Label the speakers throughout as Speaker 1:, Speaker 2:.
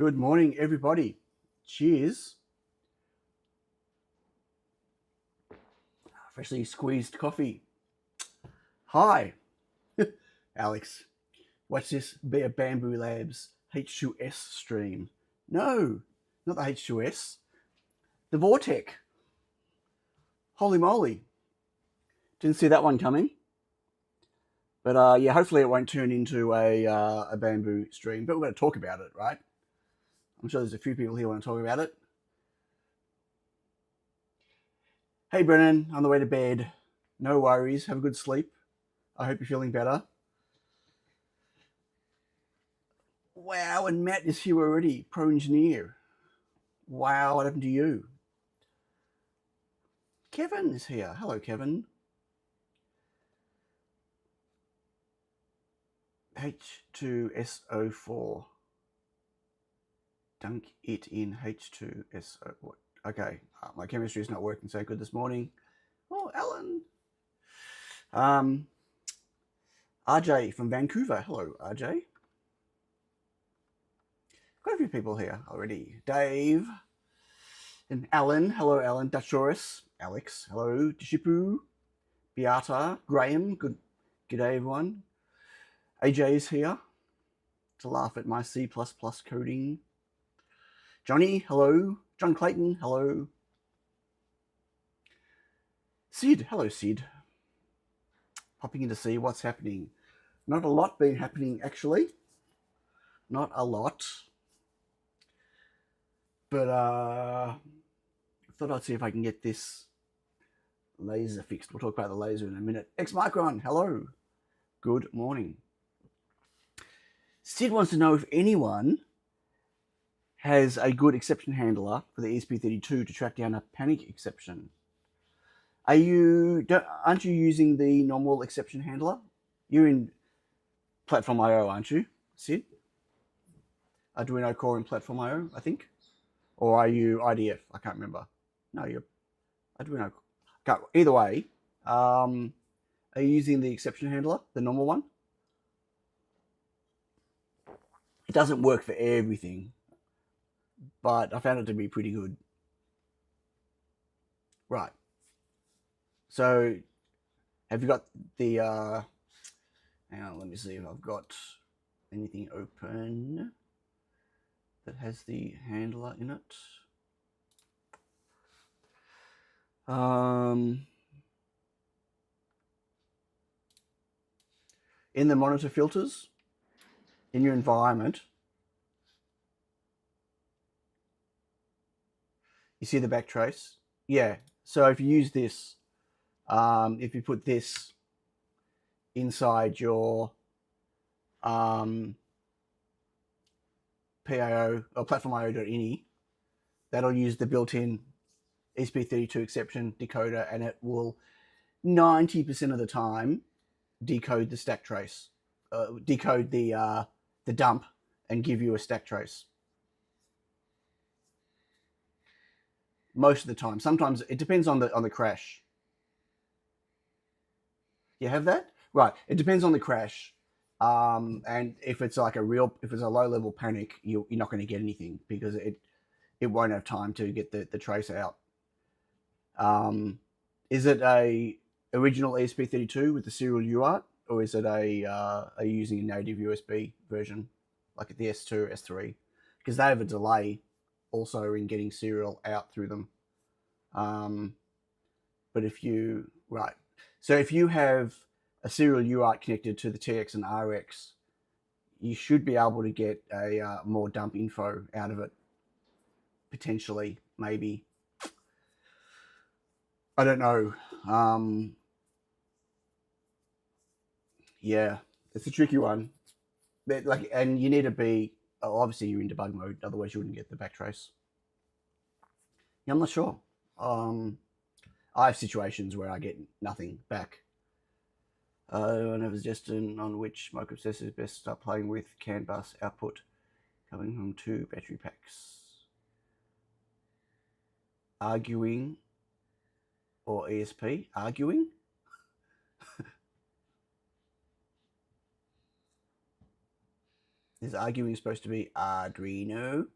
Speaker 1: Good morning, everybody. Cheers. Freshly squeezed coffee. Hi, Alex. Watch this be a Bamboo Labs H2S stream. No, not the H2S. The Vortec. Holy moly. Didn't see that one coming. But yeah, hopefully it won't turn into a Bamboo stream. But we're going to talk about it, right? I'm sure there's a few people here who want to talk about it. Hey, Brennan, on the way to bed. No worries. Have a good sleep. I hope you're feeling better. Wow, and Matt is here already, pro engineer. Wow, what happened to you? Kevin is here. Hello, Kevin. H2SO4. Dunk it in H2SO. What? Okay, my chemistry is not working so good this morning. Oh, Alan. RJ from Vancouver. Hello, RJ. Quite a few people here already. Dave and Alan. Hello, Alan. Dutchoris. Alex. Hello. Dishipu. Beata. Graham. G'day, everyone. AJ is here to laugh at my C++ coding. Johnny. Hello. John Clayton. Hello. Sid. Hello, Sid. Popping in to see what's happening. Not a lot been happening, actually. Not a lot. But I thought I'd see if I can get this laser fixed. We'll talk about the laser in a minute. X-Micron, hello. Good morning. Sid wants to know if anyone has a good exception handler for the ESP32 to track down a panic exception. Aren't you using the normal exception handler? You're in Platform IO, aren't you, Sid? Arduino Core in Platform IO, I think. Or are you IDF? I can't remember. No, you're Arduino. Either way, are you using the exception handler, the normal one? It doesn't work for everything, but I found it to be pretty good. Right. So, have you got the... hang on, let me see if I've got anything open that has the handler in it. In the monitor filters, in your environment, you see the backtrace? Yeah, so if you use this, if you put this inside your PIO or platformio.ini, that'll use the built-in ESP32 exception decoder, and it will 90% of the time decode the stack trace, decode the dump, and give you a stack trace. Most of the time. Sometimes it depends on the crash. You have that? Right. It depends on the crash. And if it's like if it's a low level panic, you're not going to get anything because it won't have time to get the trace out. Is it a original ESP32 with the serial UART, or is it are you using a native USB version like at the S2, S3? Because they have a delay also in getting serial out through them. But if you so if you have a serial UART connected to the TX and RX, you should be able to get a more dump info out of it, potentially, maybe. I don't know. Yeah, it's a tricky one. And you need to be, obviously you're in debug mode, otherwise you wouldn't get the backtrace. Yeah, I'm not sure. I have situations where I get nothing back. And have a suggestion on which microprocessor is best to start playing with CAN bus output coming from 2 battery packs. Arguing or ESP? Arguing? This arguing is supposed to be Arduino.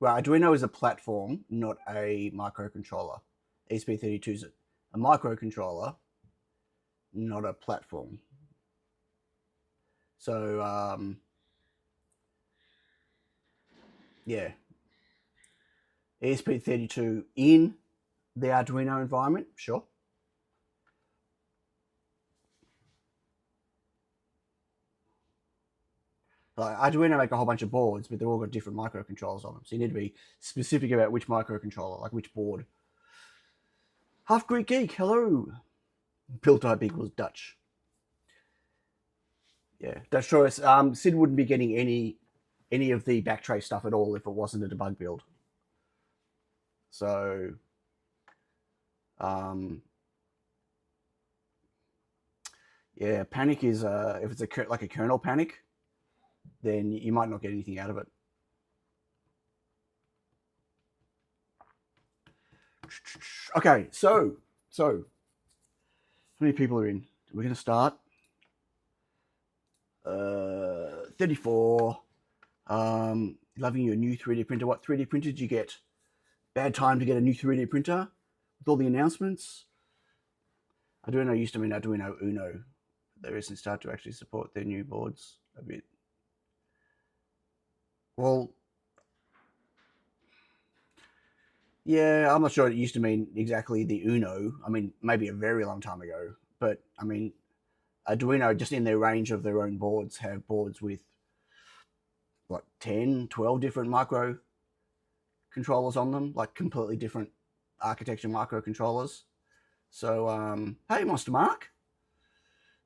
Speaker 1: Well, Arduino is a platform, not a microcontroller. ESP32 is a microcontroller, not a platform. So, yeah. ESP32 in the Arduino environment, sure. Like Arduino make a whole bunch of boards, but they've all got different microcontrollers on them. So you need to be specific about which microcontroller, like which board. Half Greek Geek, hello. Build type equals Dutch. Yeah, Dutch choice. Sid wouldn't be getting any of the backtrace stuff at all if it wasn't a debug build. So, yeah, panic is if it's like a kernel panic, then you might not get anything out of it. Okay, so how many people are in? We're going to start. 34. Loving your new 3D printer. What 3D printer did you get? Bad time to get a new 3D printer with all the announcements. Arduino used to mean Arduino Uno. They recently started to actually support their new boards a bit. Well, yeah, I'm not sure it used to mean exactly the Uno. I mean, maybe a very long time ago. But, I mean, Arduino, just in their range of their own boards, have boards with, what, 10, 12 different microcontrollers on them, like completely different architecture microcontrollers. So, hey, Monster Mark.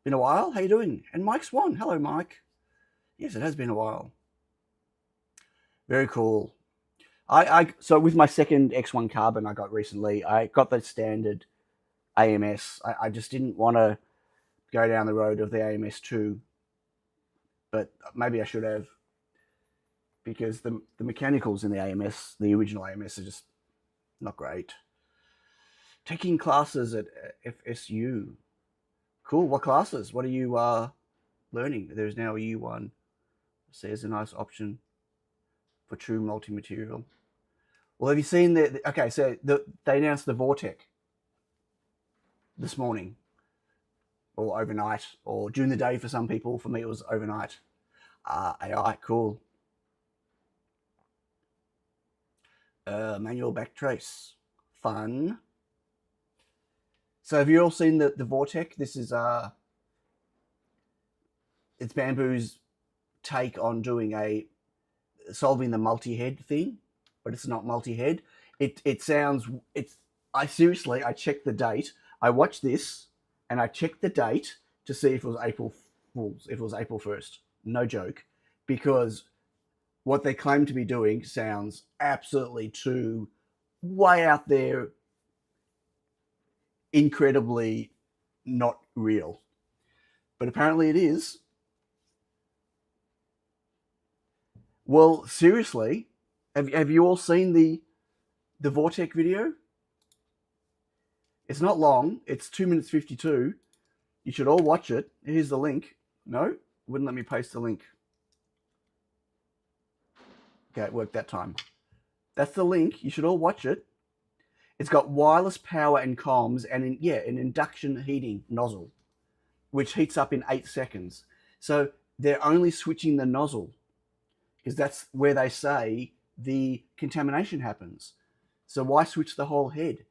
Speaker 1: Been a while. How you doing? And Mike Swan. Hello, Mike. Yes, it has been a while. Very cool. So with my second X1 Carbon I got recently, I got the standard AMS. I just didn't want to go down the road of the AMS2, but maybe I should have, because the mechanicals in the AMS, the original AMS, are just not great. Taking classes at FSU. Cool. What classes? What are you learning? There's now a U1. So there's a nice option for true multi-material. Well, have you seen okay, so they announced the Vortec this morning, or overnight, or during the day for some people. For me, it was overnight. AI, cool. Manual backtrace, fun. So have you all seen the Vortec? This is it's Bamboo's take on doing solving the multi-head thing, but it's not multi-head. I seriously, I checked the date. I watched this and I checked the date to see if it was April Fool's, if it was April 1st. No joke, because what they claim to be doing sounds absolutely too way out there, incredibly not real. But apparently it is. Well, seriously, have you all seen the Vortec video? It's not long. It's 2 minutes 52. You should all watch it. Here's the link. No, wouldn't let me paste the link. Okay, it worked that time. That's the link. You should all watch it. It's got wireless power and comms and an induction heating nozzle, which heats up in 8 seconds. So they're only switching the nozzle, because that's where they say the contamination happens. So why switch the whole head?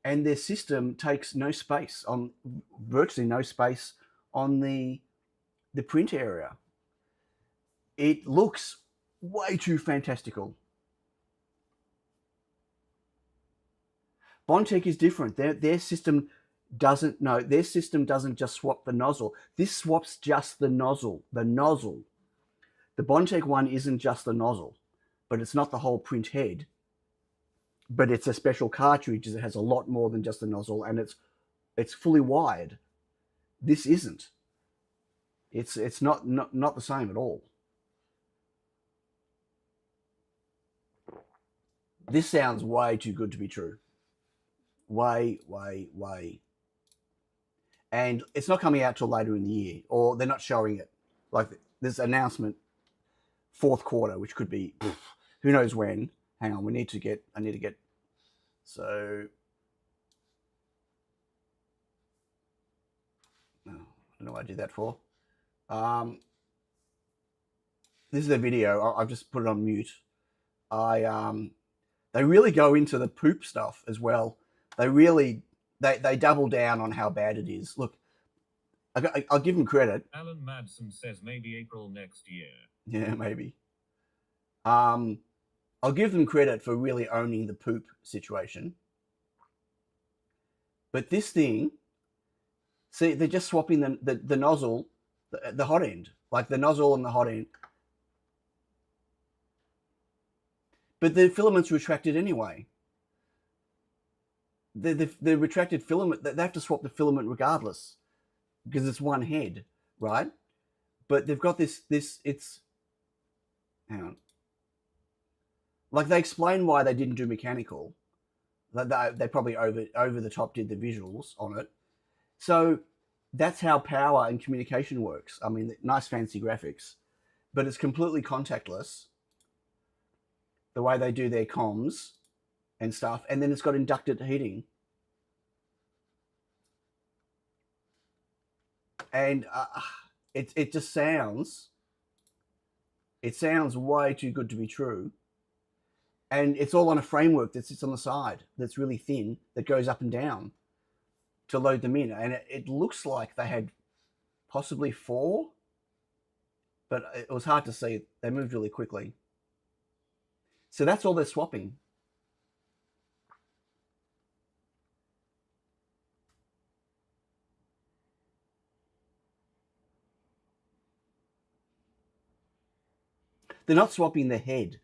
Speaker 1: And their system takes virtually no space on the print area. It looks way too fantastical. Bondtech is different. Their system doesn't just swap the nozzle. This swaps just the nozzle. The Bondtech one isn't just the nozzle, but it's not the whole print head. But it's a special cartridge that has a lot more than just the nozzle, and it's fully wired. This isn't. It's not the same at all. This sounds way too good to be true. Way. and it's not coming out till later in the year, or they're not showing it. Like this announcement, fourth quarter, which could be who knows when. Hang on, I need to get. So I don't know what I did that for. This is a video. I've just put it on mute. They really go into the poop stuff as well. They double down on how bad it is. Look, I'll give them credit.
Speaker 2: Alan Madsen says maybe April next year.
Speaker 1: Yeah, maybe. I'll give them credit for really owning the poop situation. But this thing, see, they're just swapping the nozzle, the hot end, like the nozzle and the hot end. But the filament's retracted anyway. The retracted filament, they have to swap the filament regardless because it's one head, right? But they've got this it's, hang on. Like they explain why they didn't do mechanical. They probably over the top did the visuals on it. So that's how power and communication works. I mean, nice fancy graphics, but it's completely contactless. The way they do their comms and stuff, and then it's got inducted heating. And it just sounds, way too good to be true. And it's all on a framework that sits on the side that's really thin, that goes up and down to load them in. And it looks like they had possibly 4, but it was hard to see. They moved really quickly. So that's all they're swapping. They're not swapping the head.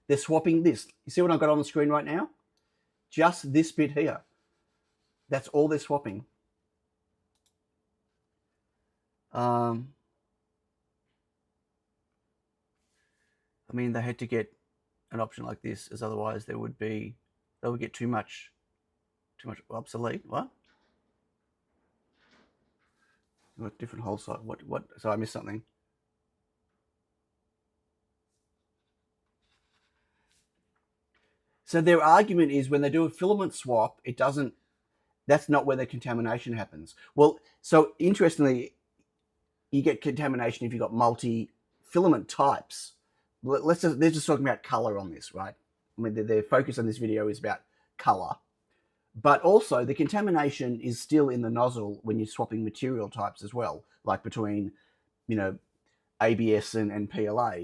Speaker 1: They're swapping this. You see what I've got on the screen right now? Just this bit here. That's all they're swapping. I mean, they had to get an option like this, as otherwise they would get too much obsolete. What different whole side? What? So I missed something. So their argument is when they do a filament swap, it doesn't. That's not where the contamination happens. Well, so interestingly, you get contamination if you've got multi-filament types. They're just talking about color on this, right? I mean, their focus on this video is about color. But also, the contamination is still in the nozzle when you're swapping material types as well, like between, ABS and PLA,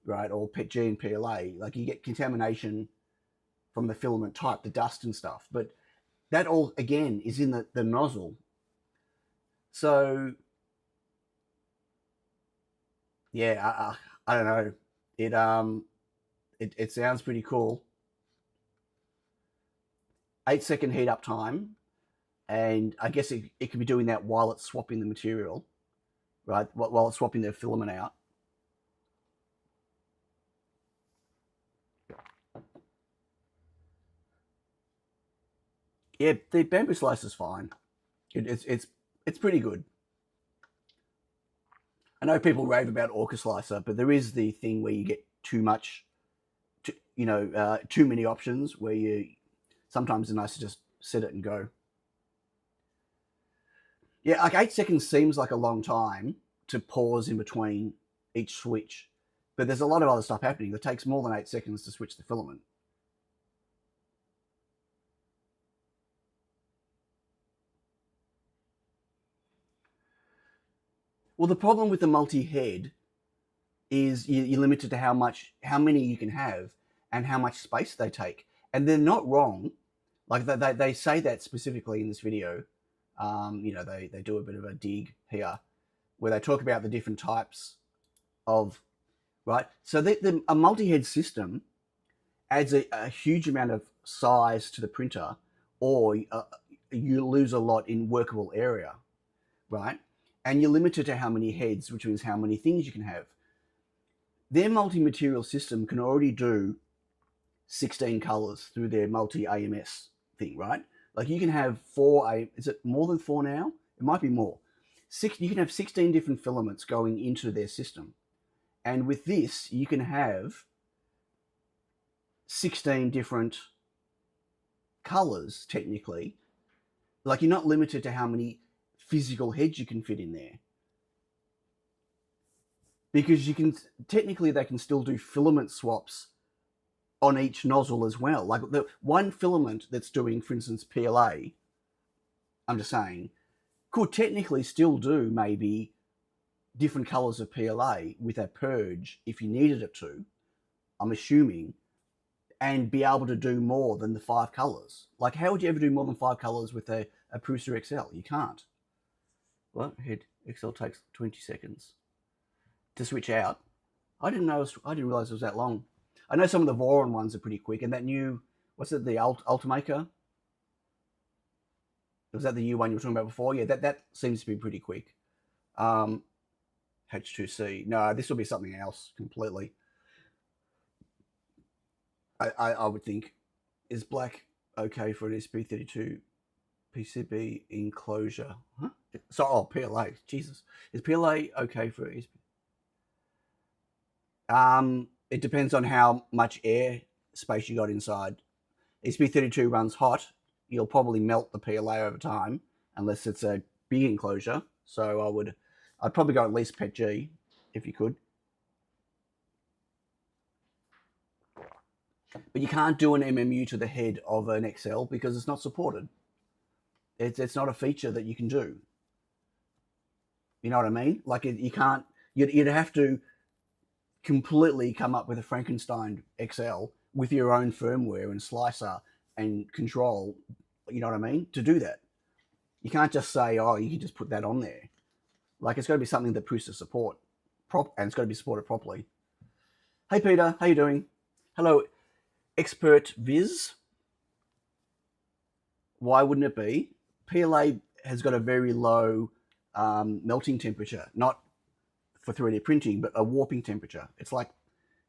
Speaker 1: right? Or PETG and PLA. Like you get contamination from the filament type, the dust and stuff. But that all, again, is in the nozzle. So, yeah, I don't know. It sounds pretty cool. 8-second heat up time, and I guess it can be doing that while it's swapping the material, right? While it's swapping the filament out. Yeah, the bamboo slice is fine. It's pretty good. I know people rave about Orca Slicer, but there is the thing where you get too much, too many options where sometimes it's nice to just set it and go. Yeah, like 8 seconds seems like a long time to pause in between each switch, but there's a lot of other stuff happening that takes more than 8 seconds to switch the filament. Well, the problem with the multi-head is you're limited to how many you can have and how much space they take. And they're not wrong. Like they say that specifically in this video. They do a bit of a dig here where they talk about the different types of, right? So a multi-head system adds a huge amount of size to the printer, or you lose a lot in workable area, right? And you're limited to how many heads, which means how many things you can have. Their multi-material system can already do 16 colors through their multi-AMS thing, right? Like you can have 4, is it more than 4 now? It might be more. You can have 16 different filaments going into their system. And with this, you can have 16 different colors, technically. Like, you're not limited to how many physical heads you can fit in there. Because you can, technically, they can still do filament swaps on each nozzle as well. Like, the one filament that's doing, for instance, PLA, I'm just saying, could technically still do maybe different colors of PLA with a purge if you needed it to, I'm assuming, and be able to do more than the 5 colors. Like, how would you ever do more than 5 colors with a Prusa XL? You can't. What? Head XL takes 20 seconds to switch out. I didn't realize it was that long. I know some of the Voron ones are pretty quick, and that new, what's it, the Ultimaker? Was that the new one you were talking about before? Yeah, that seems to be pretty quick. H2C. No, this will be something else completely. I would think. Is black okay for an SP32 PCB enclosure? Huh? So, PLA. Jesus. Is PLA okay for SP? It depends on how much air space you got inside. SP32 runs hot. You'll probably melt the PLA over time, unless it's a big enclosure. So I'd probably go at least PETG if you could. But you can't do an MMU to the head of an XL because it's not supported. It's not a feature that you can do. You know what I mean? Like, you can't. You'd have to completely come up with a Frankenstein XL with your own firmware and slicer and control. You know what I mean? To do that, you can't just say, "Oh, you can just put that on there." Like, it's got to be something that Prusa support, and it's got to be supported properly. Hey Peter, how you doing? Hello, Expert Viz. Why wouldn't it be? PLA has got a very low melting temperature, not for 3D printing, but a warping temperature. It's like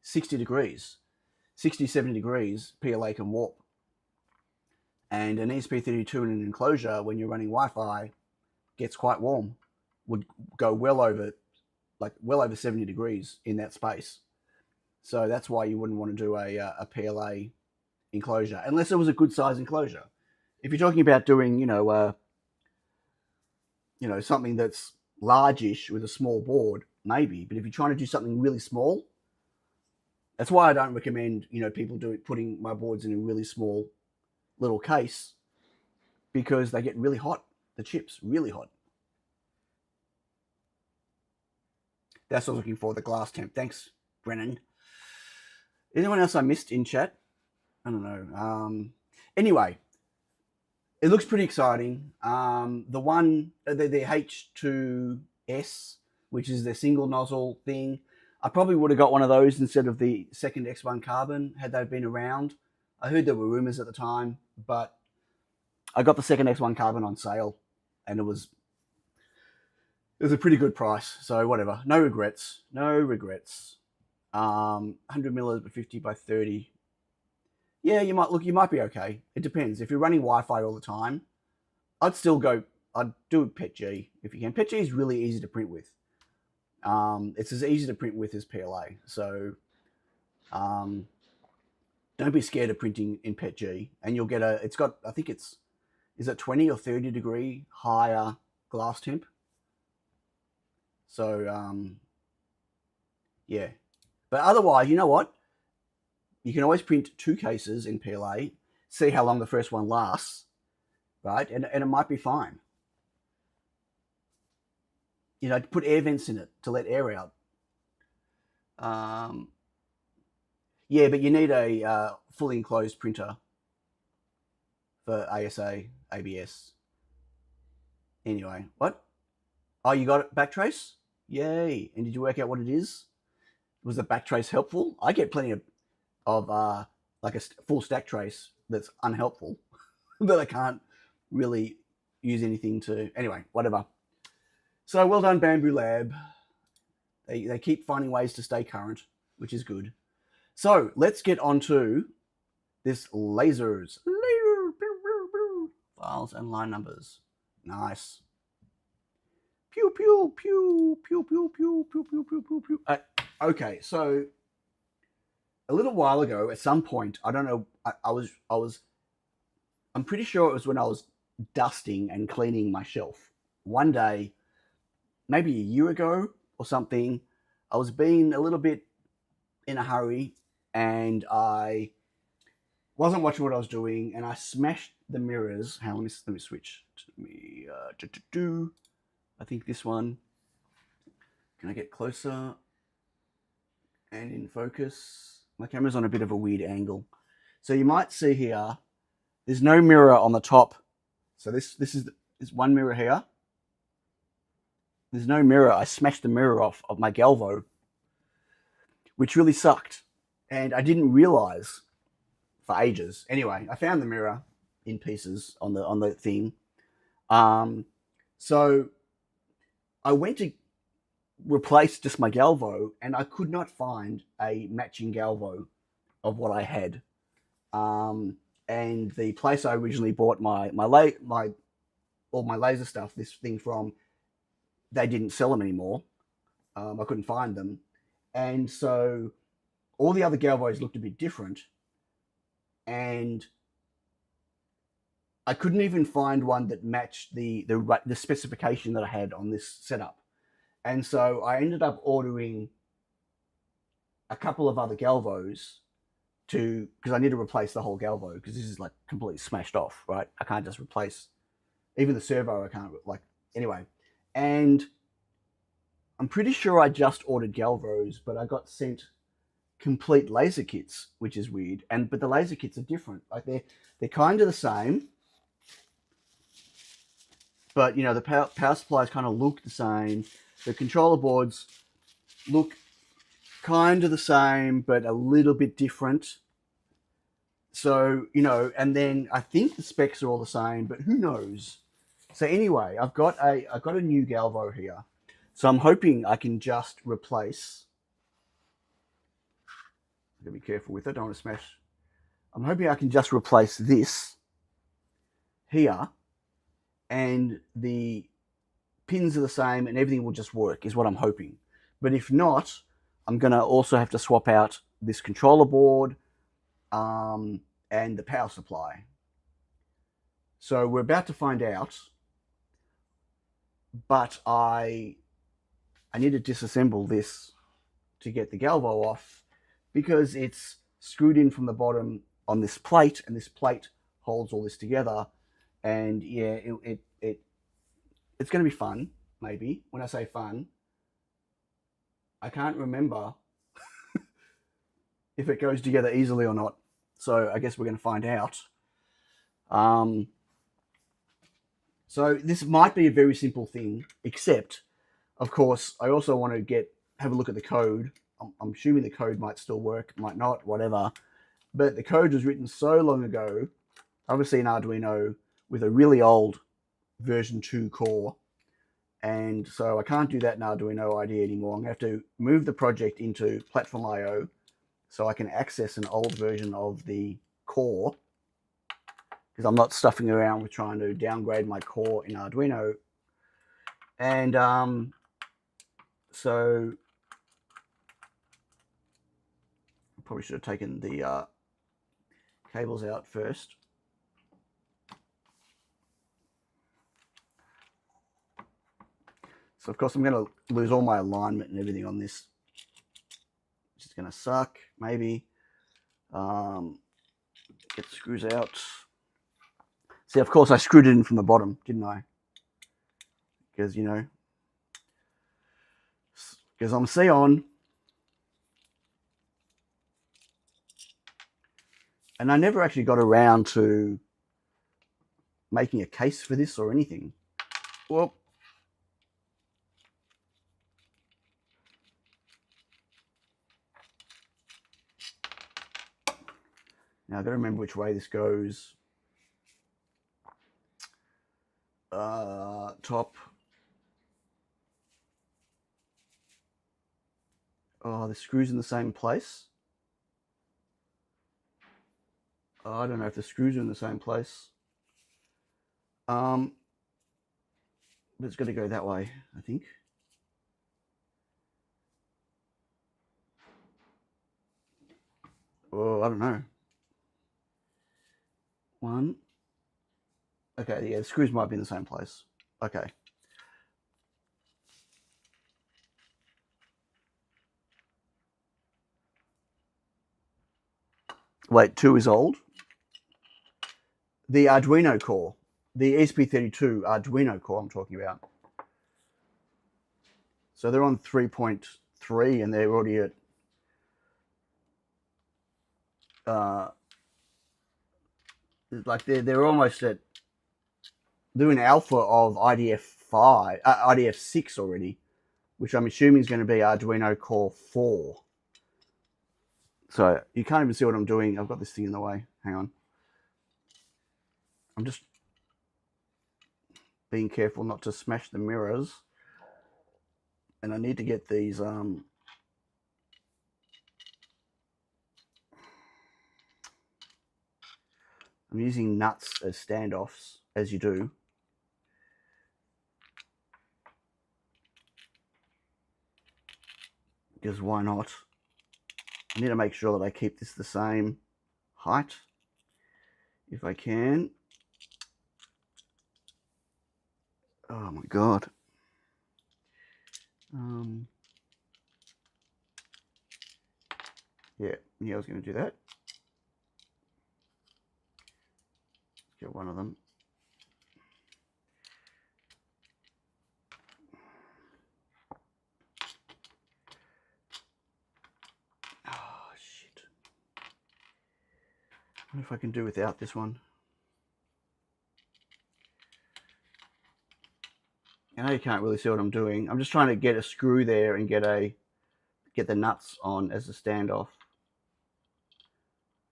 Speaker 1: 60 degrees, 60, 70 degrees, PLA can warp. And an ESP32 in an enclosure, when you're running Wi-Fi, gets quite warm. Would go well over 70 degrees in that space. So that's why you wouldn't want to do a PLA enclosure, unless it was a good size enclosure. If you're talking about doing, something that's largish with a small board, maybe. But if you're trying to do something really small, that's why I don't recommend, people putting my boards in a really small little case, because they get really hot. The chips really hot. That's what I was looking for, the glass temp. Thanks, Brennan. Anyone else I missed in chat? I don't know. Anyway, it looks pretty exciting. The H2S, which is the single nozzle thing, I probably would have got one of those instead of the second X1 Carbon had they been around. I heard there were rumors at the time, but I got the second X1 Carbon on sale, and it was a pretty good price. So whatever, no regrets. 100 milliliters, but 50 by 30. Yeah, you might be okay. It depends. If you're running Wi-Fi all the time, I'd do PETG if you can. PETG is really easy to print with. It's as easy to print with as PLA. So don't be scared of printing in PETG, and you'll get I think is it 20 or 30 degree higher glass temp. So yeah. But otherwise, you know what? You can always print 2 cases in PLA, see how long the first one lasts, right? And it might be fine. Put air vents in it to let air out. Yeah, but you need a fully enclosed printer for ASA, ABS. Anyway, what? Oh, you got it, backtrace? Yay. And did you work out what it is? Was the backtrace helpful? I get plenty of like a full stack trace that's unhelpful that I can't really use anything to. Anyway, whatever. So well done, Bamboo Lab. They keep finding ways to stay current, which is good. So let's get on to this lasers. Files and line numbers. Nice. Pew pew pew pew pew pew pew pew pew pew pew. Okay, so a little while ago, at some point, I don't know, I'm pretty sure it was when I was dusting and cleaning my shelf. One day, maybe a year ago or something, I was being a little bit in a hurry and I wasn't watching what I was doing and I smashed the mirrors. Hang on, let me switch to me. I think this one. Can I get closer and in focus? My camera's on a bit of a weird angle. So you might see here, there's no mirror on the top. So this is one mirror here. There's no mirror. I smashed the mirror off of my Galvo, which really sucked. And I didn't realize for ages. Anyway, I found the mirror in pieces on the thing. So I went to replace just my Galvo, and I could not find a matching Galvo of what I had. And the place I originally bought all my laser stuff, this thing from, they didn't sell them anymore. I couldn't find them, and so all the other Galvos looked a bit different, and I couldn't even find one that matched the specification that I had on this setup. And so I ended up ordering a couple of other Galvos because I need to replace the whole Galvo because this is like completely smashed off, right? I can't just replace even the servo. I can't anyway. And I'm pretty sure I just ordered Galvos, but I got sent complete laser kits, which is weird. But the laser kits are different. Like they're kind of the same, but you know the power supplies kind of look the same. The controller boards look kind of the same, but a little bit different. So, you know, and then I think the specs are all the same, but who knows? So anyway, I've got a new Galvo here. So I'm hoping I can just replace. I'm gonna be careful with it, don't want to smash. I'm hoping I can just replace this here, and the pins are the same and everything will just work, is what I'm hoping. But if not, I'm going to also have to swap out this controller board and the power supply. So we're about to find out, but I need to disassemble this to get the Galvo off because it's screwed in from the bottom on this plate, and this plate holds all this together. And yeah, it's going to be fun, maybe. When I say fun, I can't remember if it goes together easily or not. So I guess we're going to find out. So this might be a very simple thing, except, of course, I also want to have a look at the code. I'm assuming the code might still work, might not, whatever. But the code was written so long ago, obviously in Arduino, with a really old version 2 core. And so I can't do that in Arduino IDE anymore. I'm going to have to move the project into Platform.io so I can access an old version of the core, because I'm not stuffing around with trying to downgrade my core in Arduino. And so I probably should have taken the cables out first. So of course I'm going to lose all my alignment and everything on this, which is going to suck, maybe. Get the screws out. See, of course I screwed it in from the bottom, didn't I? Because, you know, because I'm Sion. And I never actually got around to making a case for this or anything. Well, now I've got to remember which way this goes. Top. Oh, the screw's in the same place. Oh, I don't know if the screws are in the same place. But But it's got to go that way, I think. Oh, I don't know. One. Okay, yeah, the screws might be in the same place. Okay. Wait, 2 is old? The Arduino core. The ESP32 Arduino core I'm talking about. So they're on 3.3 and they're already at like they're almost at doing alpha of IDF6 already, which I'm assuming is going to be Arduino Core 4. So you can't even see what I'm doing. I've got this thing in the way. Hang on. I'm just being careful not to smash the mirrors. And I need to get these I'm using nuts as standoffs, as you do. Because why not? I need to make sure that I keep this the same height, if I can. Oh my God. Yeah, I was going to do that. Get one of them. Oh, shit. I wonder if I can do without this one. I know you can't really see what I'm doing. I'm just trying to get a screw there and get the nuts on as a standoff.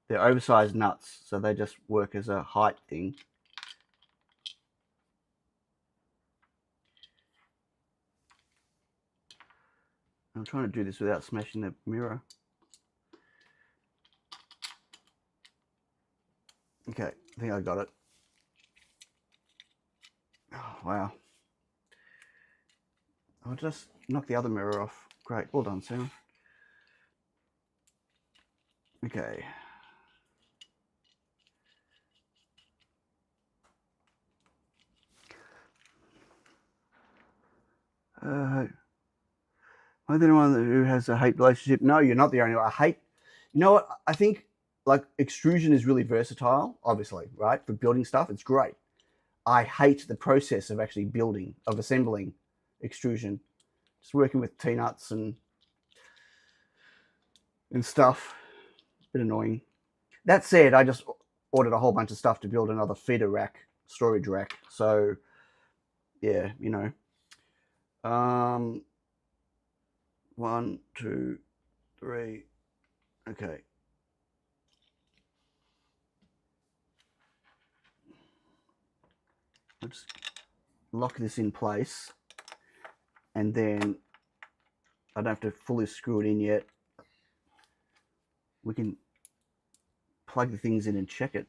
Speaker 1: They're oversized nuts, so they just work as a height thing. I'm trying to do this without smashing the mirror. Okay, I think I got it. Oh, wow. I'll just knock the other mirror off. Great, well done, Sam. Okay. Am I the only one who has a hate relationship? No, you're not the only one. I hate, you know what? I think like extrusion is really versatile, obviously, right? For building stuff, it's great. I hate the process of actually building, of assembling extrusion. Just working with T-nuts and stuff. A bit annoying. That said, I just ordered a whole bunch of stuff to build another feeder rack, storage rack. So, yeah, you know. 1, 2, 3. Okay. Let's lock this in place. And then I don't have to fully screw it in yet. We can plug the things in and check it.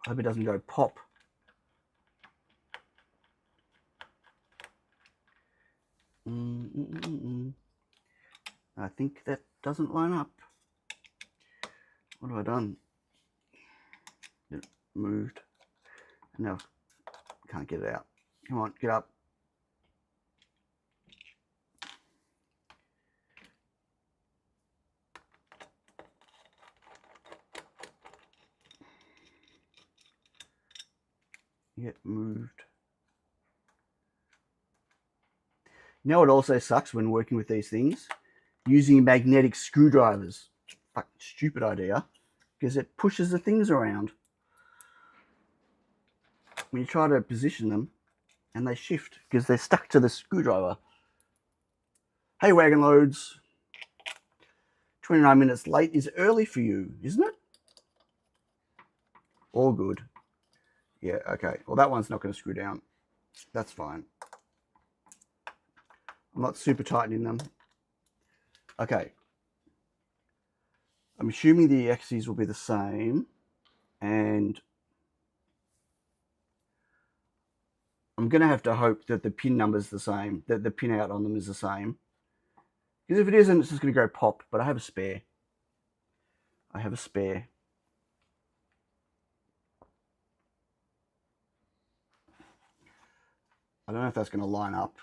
Speaker 1: I hope it doesn't go pop. I think that doesn't line up. What have I done? It moved. No, can't get it out. Come on, get up. It moved. You know what also sucks when working with these things? Using magnetic screwdrivers. Fucking stupid idea, because it pushes the things around. When you try to position them, and they shift because they're stuck to the screwdriver. Hey, wagon loads. 29 minutes late is early for you, isn't it? All good. Yeah, okay. Well, that one's not going to screw down. That's fine. I'm not super tightening them. Okay. I'm assuming the axes will be the same. And I'm going to have to hope that the pin number's the same, that the pin out on them is the same. Because if it isn't, it's just going to go pop. But I have a spare. I have a spare. I don't know if that's going to line up.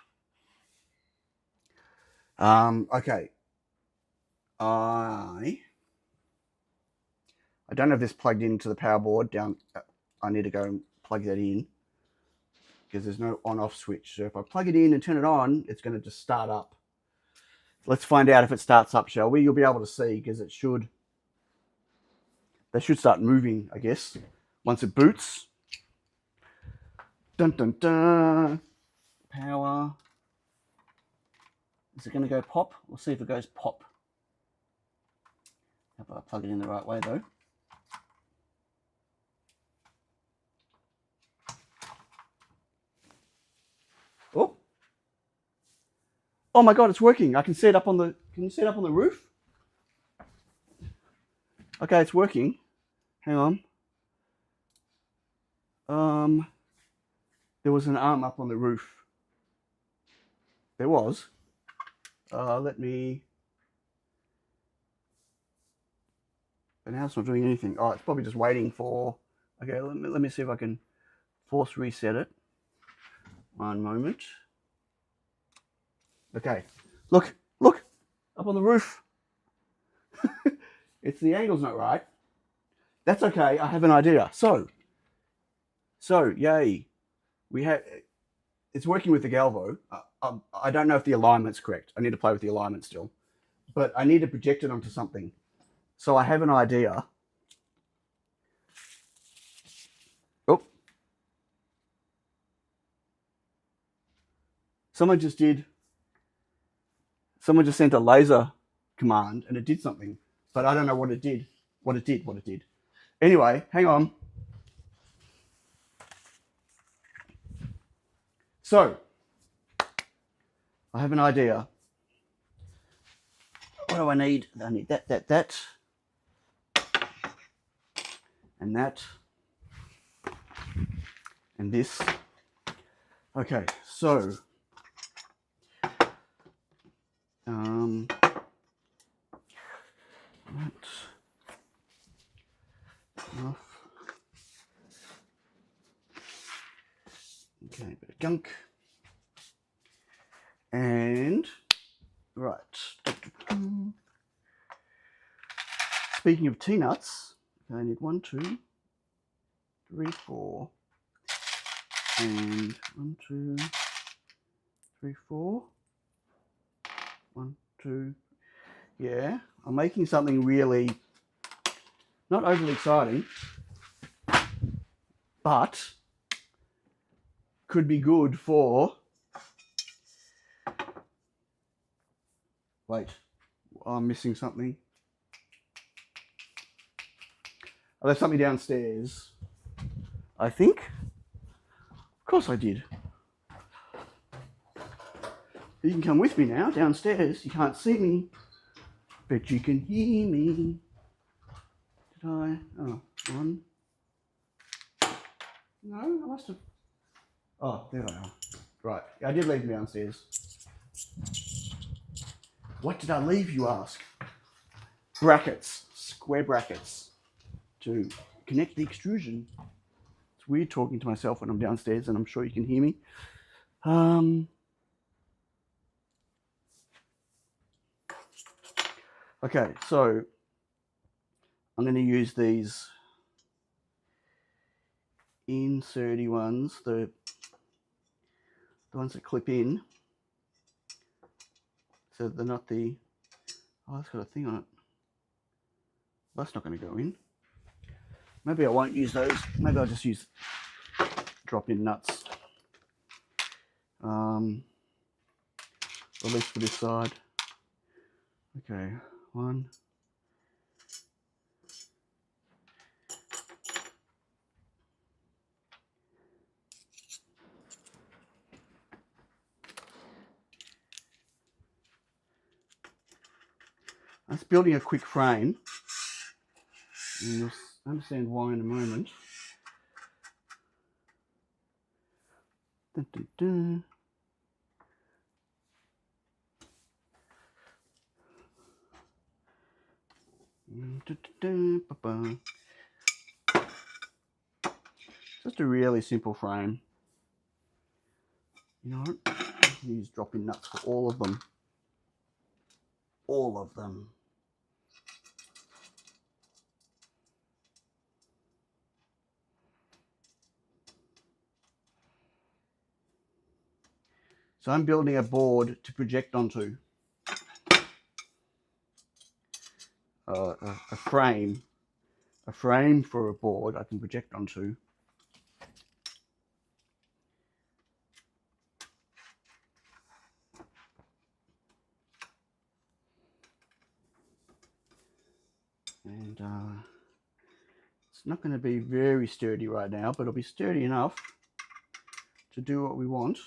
Speaker 1: Okay. I don't have this plugged into the power board down. I need to go and plug that in because there's no on-off switch. So if I plug it in and turn it on, it's going to just start up. Let's find out if it starts up, shall we? You'll be able to see because it should. They should start moving, I guess, once it boots. Dun dun dun. Power. Is it going to go pop? We'll see if it goes pop. Hope I plug it in the right way though. Oh. Oh my god, it's working. I can see it up on the. Can you see it up on the roof? Okay, it's working. Hang on. There was an arm up on the roof. There was. Let me. But now it's not doing anything. Oh, it's probably just waiting for. Okay, let me see if I can force reset it. One moment. Okay, look, up on the roof. It's the angle's not right. That's okay. I have an idea. So yay, we have. It's working with the Galvo. I don't know if the alignment's correct. I need to play with the alignment still, but I need to project it onto something. So I have an idea. Oh, someone just sent a laser command and it did something, but I don't know what it did. What it did. Anyway, hang on. So, I have an idea. What do I need? I need that, and that, and this. Okay, so, that's enough. Okay, bit of gunk. And, right. Speaking of T-nuts, I need 1, 2, 3, 4. And 1, 2, 3, 4. 1, 2. Yeah, I'm making something really not overly exciting, but could be good for. Wait, I'm missing something. I left something downstairs, I think. Of course I did. You can come with me now downstairs. You can't see me, but you can hear me. Did I? Oh, 1. No, I must have. Oh, there I are. Right, I did leave them downstairs. What did I leave, you ask? Brackets, square brackets to connect the extrusion. It's weird talking to myself when I'm downstairs, and I'm sure you can hear me. Okay, so I'm going to use these inserty ones, the ones that clip in, so they're not the. Oh, it's got a thing on it. That's not going to go in. Maybe I won't use those. Maybe I'll just use drop-in nuts. At least for this side. Okay, 1. That's building a quick frame. And you'll understand why in a moment. Dun, dun, dun. Just a really simple frame. You know, use drop-in nuts for all of them. All of them. So I'm building a board to project onto. A frame for a board I can project onto. And it's not going to be very sturdy right now, but it'll be sturdy enough to do what we want.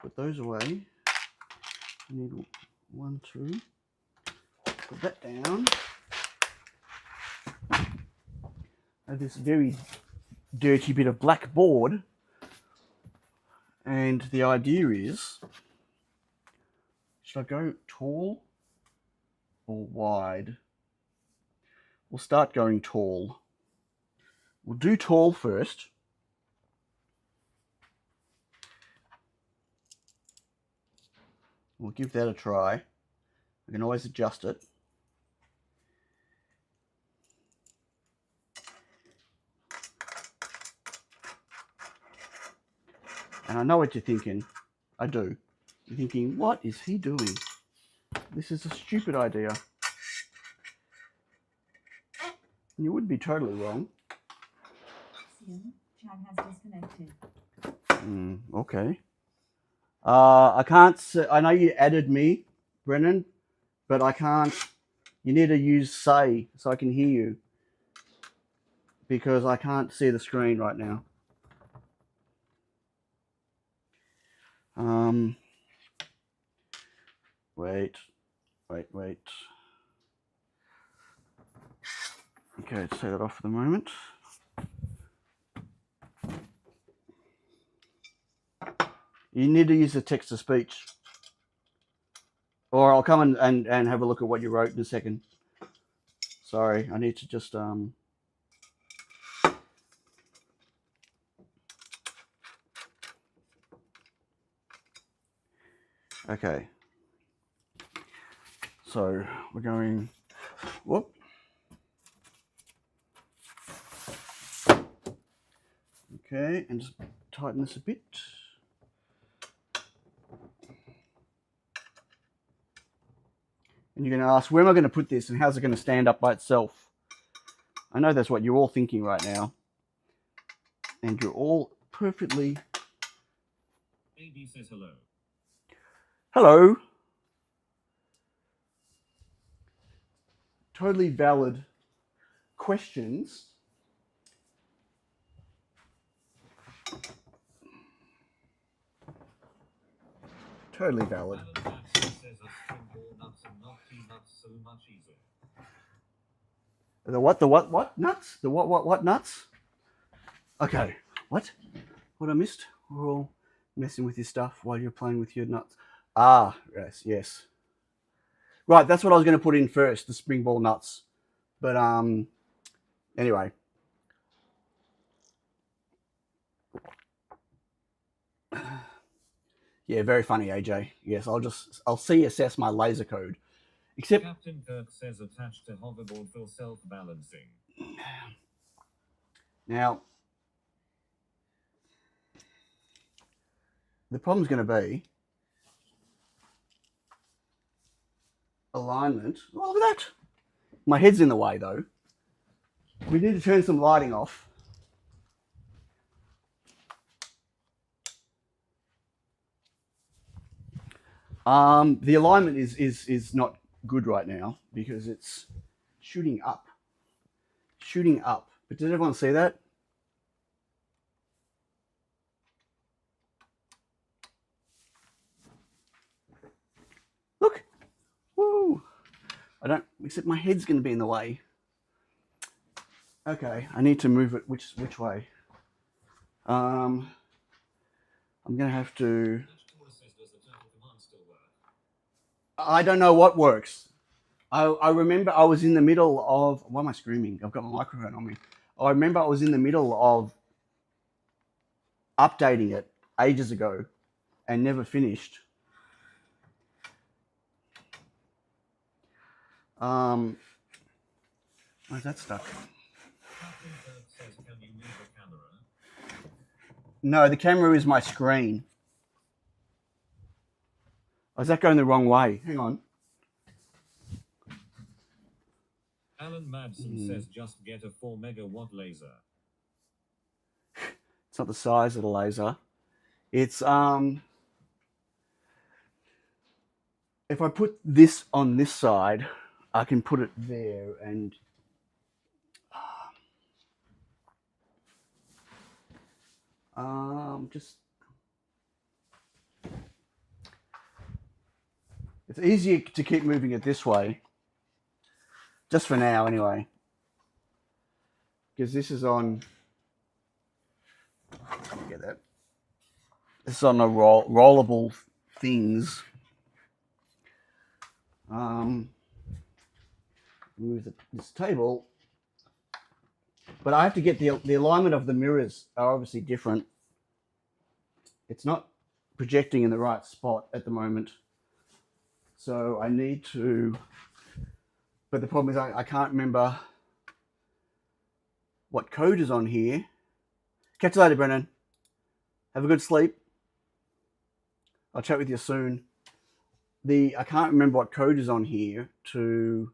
Speaker 1: Put those away. I need 1, 2. Put that down. I have this very dirty bit of black board, and the idea is, should I go tall or wide? We'll start going tall. We'll do tall first. We'll give that a try. We can always adjust it. And I know what you're thinking. I do. You're thinking, what is he doing? This is a stupid idea. And you would be totally wrong.
Speaker 3: Chat has disconnected.
Speaker 1: Okay. I can't say, I know you added me, Brennan, but I can't. You need to use say so I can hear you, because I can't see the screen right now. Wait. Okay, let's set that off for the moment. You need to use the text to speech, or I'll come and have a look at what you wrote in a second. Sorry, I need to just okay. So we're going, whoop. Okay, and just tighten this a bit. And you're going to ask, where am I going to put this and how's it going to stand up by itself? I know that's what you're all thinking right now. And you're all perfectly...
Speaker 2: AB says hello.
Speaker 1: Hello. Totally valid questions. Totally valid. The what nuts? The what nuts? Okay. What I missed? We're all messing with your stuff while you're playing with your nuts. Ah, yes. Right, that's what I was going to put in first, the spring ball nuts. But anyway. Yeah, very funny, AJ. Yes, I'll assess my laser code. Except
Speaker 2: Captain Kirk says attached to hoverboard for self-balancing.
Speaker 1: Now, the problem's going to be alignment. Oh, look at that. My head's in the way, though. We need to turn some lighting off. The alignment is not good right now because it's shooting up. But did everyone see that? Look. Woo. I don't, except my head's going to be in the way. Okay, I need to move it which way? I'm gonna have to. I don't know what works. I remember I was in the middle of. Why am I screaming? I've got my microphone on me. I remember I was in the middle of updating it ages ago and never finished. Where's that stuck?
Speaker 2: Says, can you move the camera?
Speaker 1: No, the camera is my screen. Oh, is that going the wrong way? Hang on.
Speaker 2: Alan Madsen says, just get a 4 megawatt laser.
Speaker 1: It's not the size of the laser. It's if I put this on this side, I can put it there and just it's easier to keep moving it this way. Just for now anyway. Because this is on get that. This is on a rollable things. Move this table. But I have to get the alignment of the mirrors are obviously different. It's not projecting in the right spot at the moment. So I need to, but the problem is I can't remember what code is on here. Catch you later, Brennan. Have a good sleep. I'll chat with you soon. I can't remember what code is on here to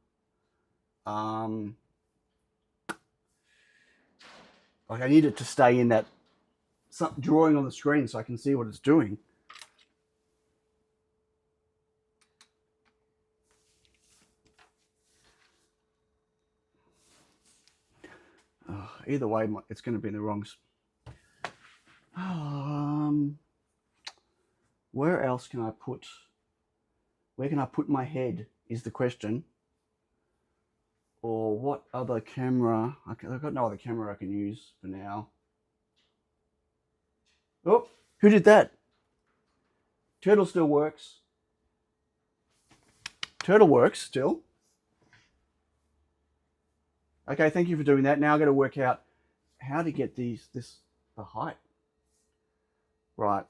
Speaker 1: like I need it to stay in that drawing on the screen so I can see what it's doing. Either way, it's going to be in the wrong. Where else can I put? Where can I put my head? Is the question. Or what other camera? I've got no other camera I can use for now. Oh, who did that? Turtle still works. Turtle works still. Okay, thank you for doing that. Now I've got to work out how to get the height. Right.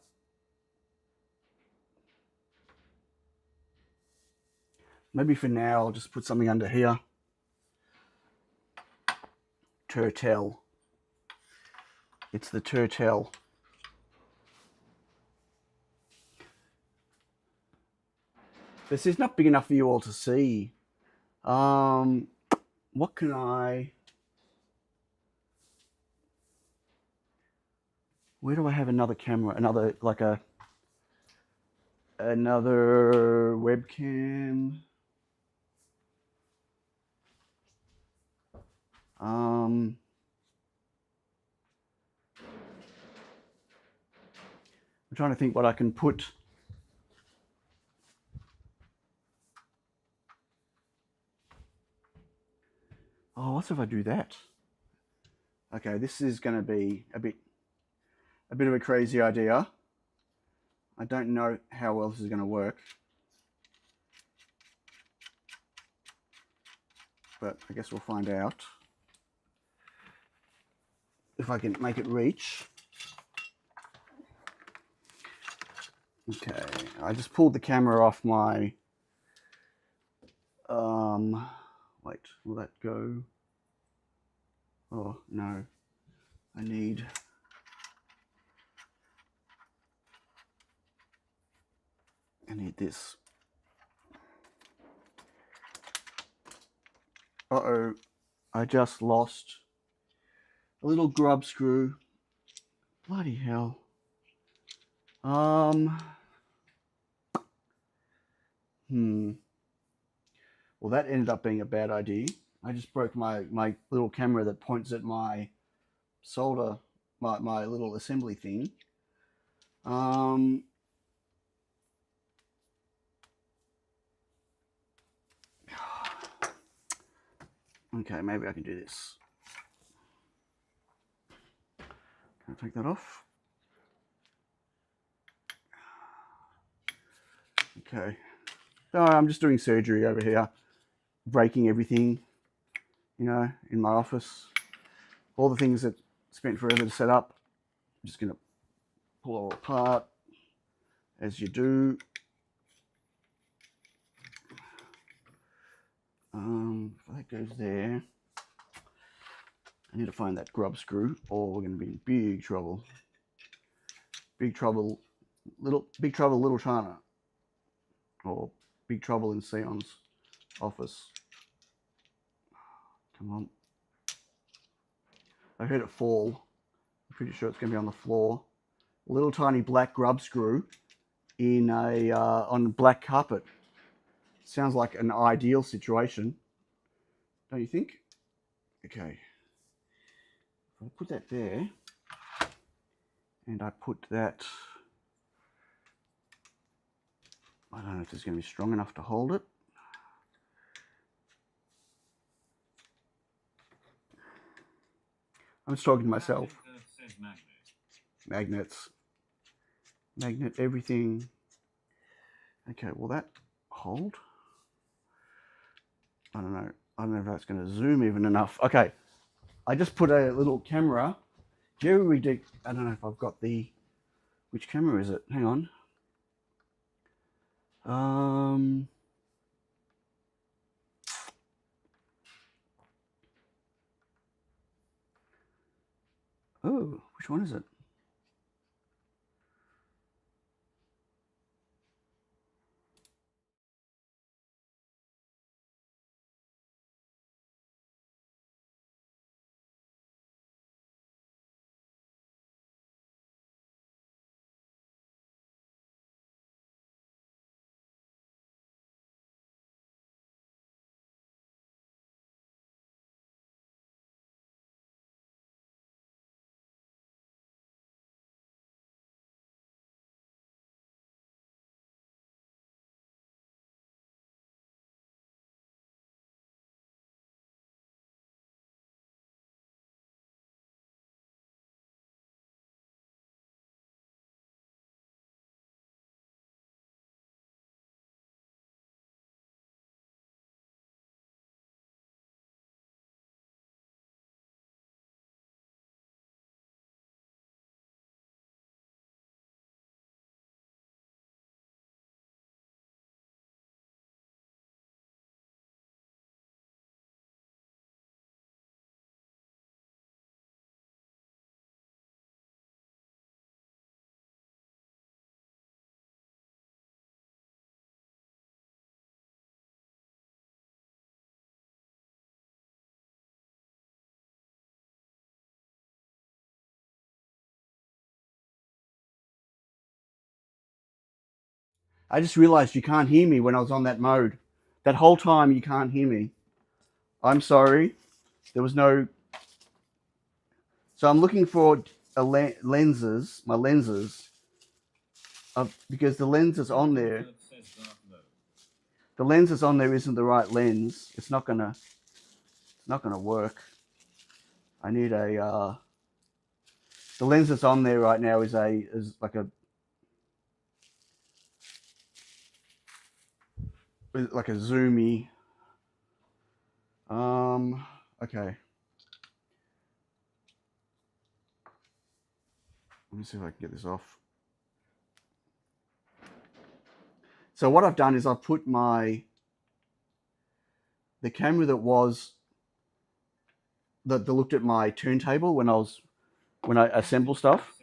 Speaker 1: Maybe for now I'll just put something under here. Turtle. It's the turtle. This is not big enough for you all to see. What can I... Where do I have another camera? Another webcam. I'm trying to think what I can put. Oh, what if I do that? Okay, this is going to be a bit of a crazy idea. I don't know how well this is going to work. But I guess we'll find out. If I can make it reach. Okay, I just pulled the camera off my... wait, will that go? Oh, no. I need this. Uh-oh, I just lost a little grub screw. Bloody hell. Well, that ended up being a bad idea. I just broke my little camera that points at my solder, my little assembly thing. Okay, maybe I can do this. take that off. Okay. So I'm just doing surgery over here, breaking everything, you know, in my office. All the things that spent forever to set up. I'm just going to pull it all apart, as you do. That goes there. I need to find that grub screw, or we're going to be in big trouble. Big trouble, little China, or big trouble in Sion's office. Come on. I heard it fall. I'm pretty sure it's going to be on the floor. A little tiny black grub screw in a on black carpet. Sounds like an ideal situation, don't you think? Okay. I put that there, and I put that. I don't know if it's going to be strong enough to hold it. I'm just talking to myself. Magnets. Magnet everything. Okay, will that hold? I don't know. I don't know if that's going to zoom even enough. Okay, I just put a little camera. Jerry did. I don't know if I've got the. Which camera is it? Hang on. Oh, which one is it? I just realized you can't hear me when I was on that mode. That whole time you can't hear me. I'm sorry. There was no. So I'm looking for lenses, my lenses, because the lens is on there. The lens is on there isn't the right lens. It's not gonna work. I need a. The lens that's on there right now is like a zoomy. Okay. Let me see if I can get this off. So what I've done is I've put the camera that looked at my turntable when I assemble stuff.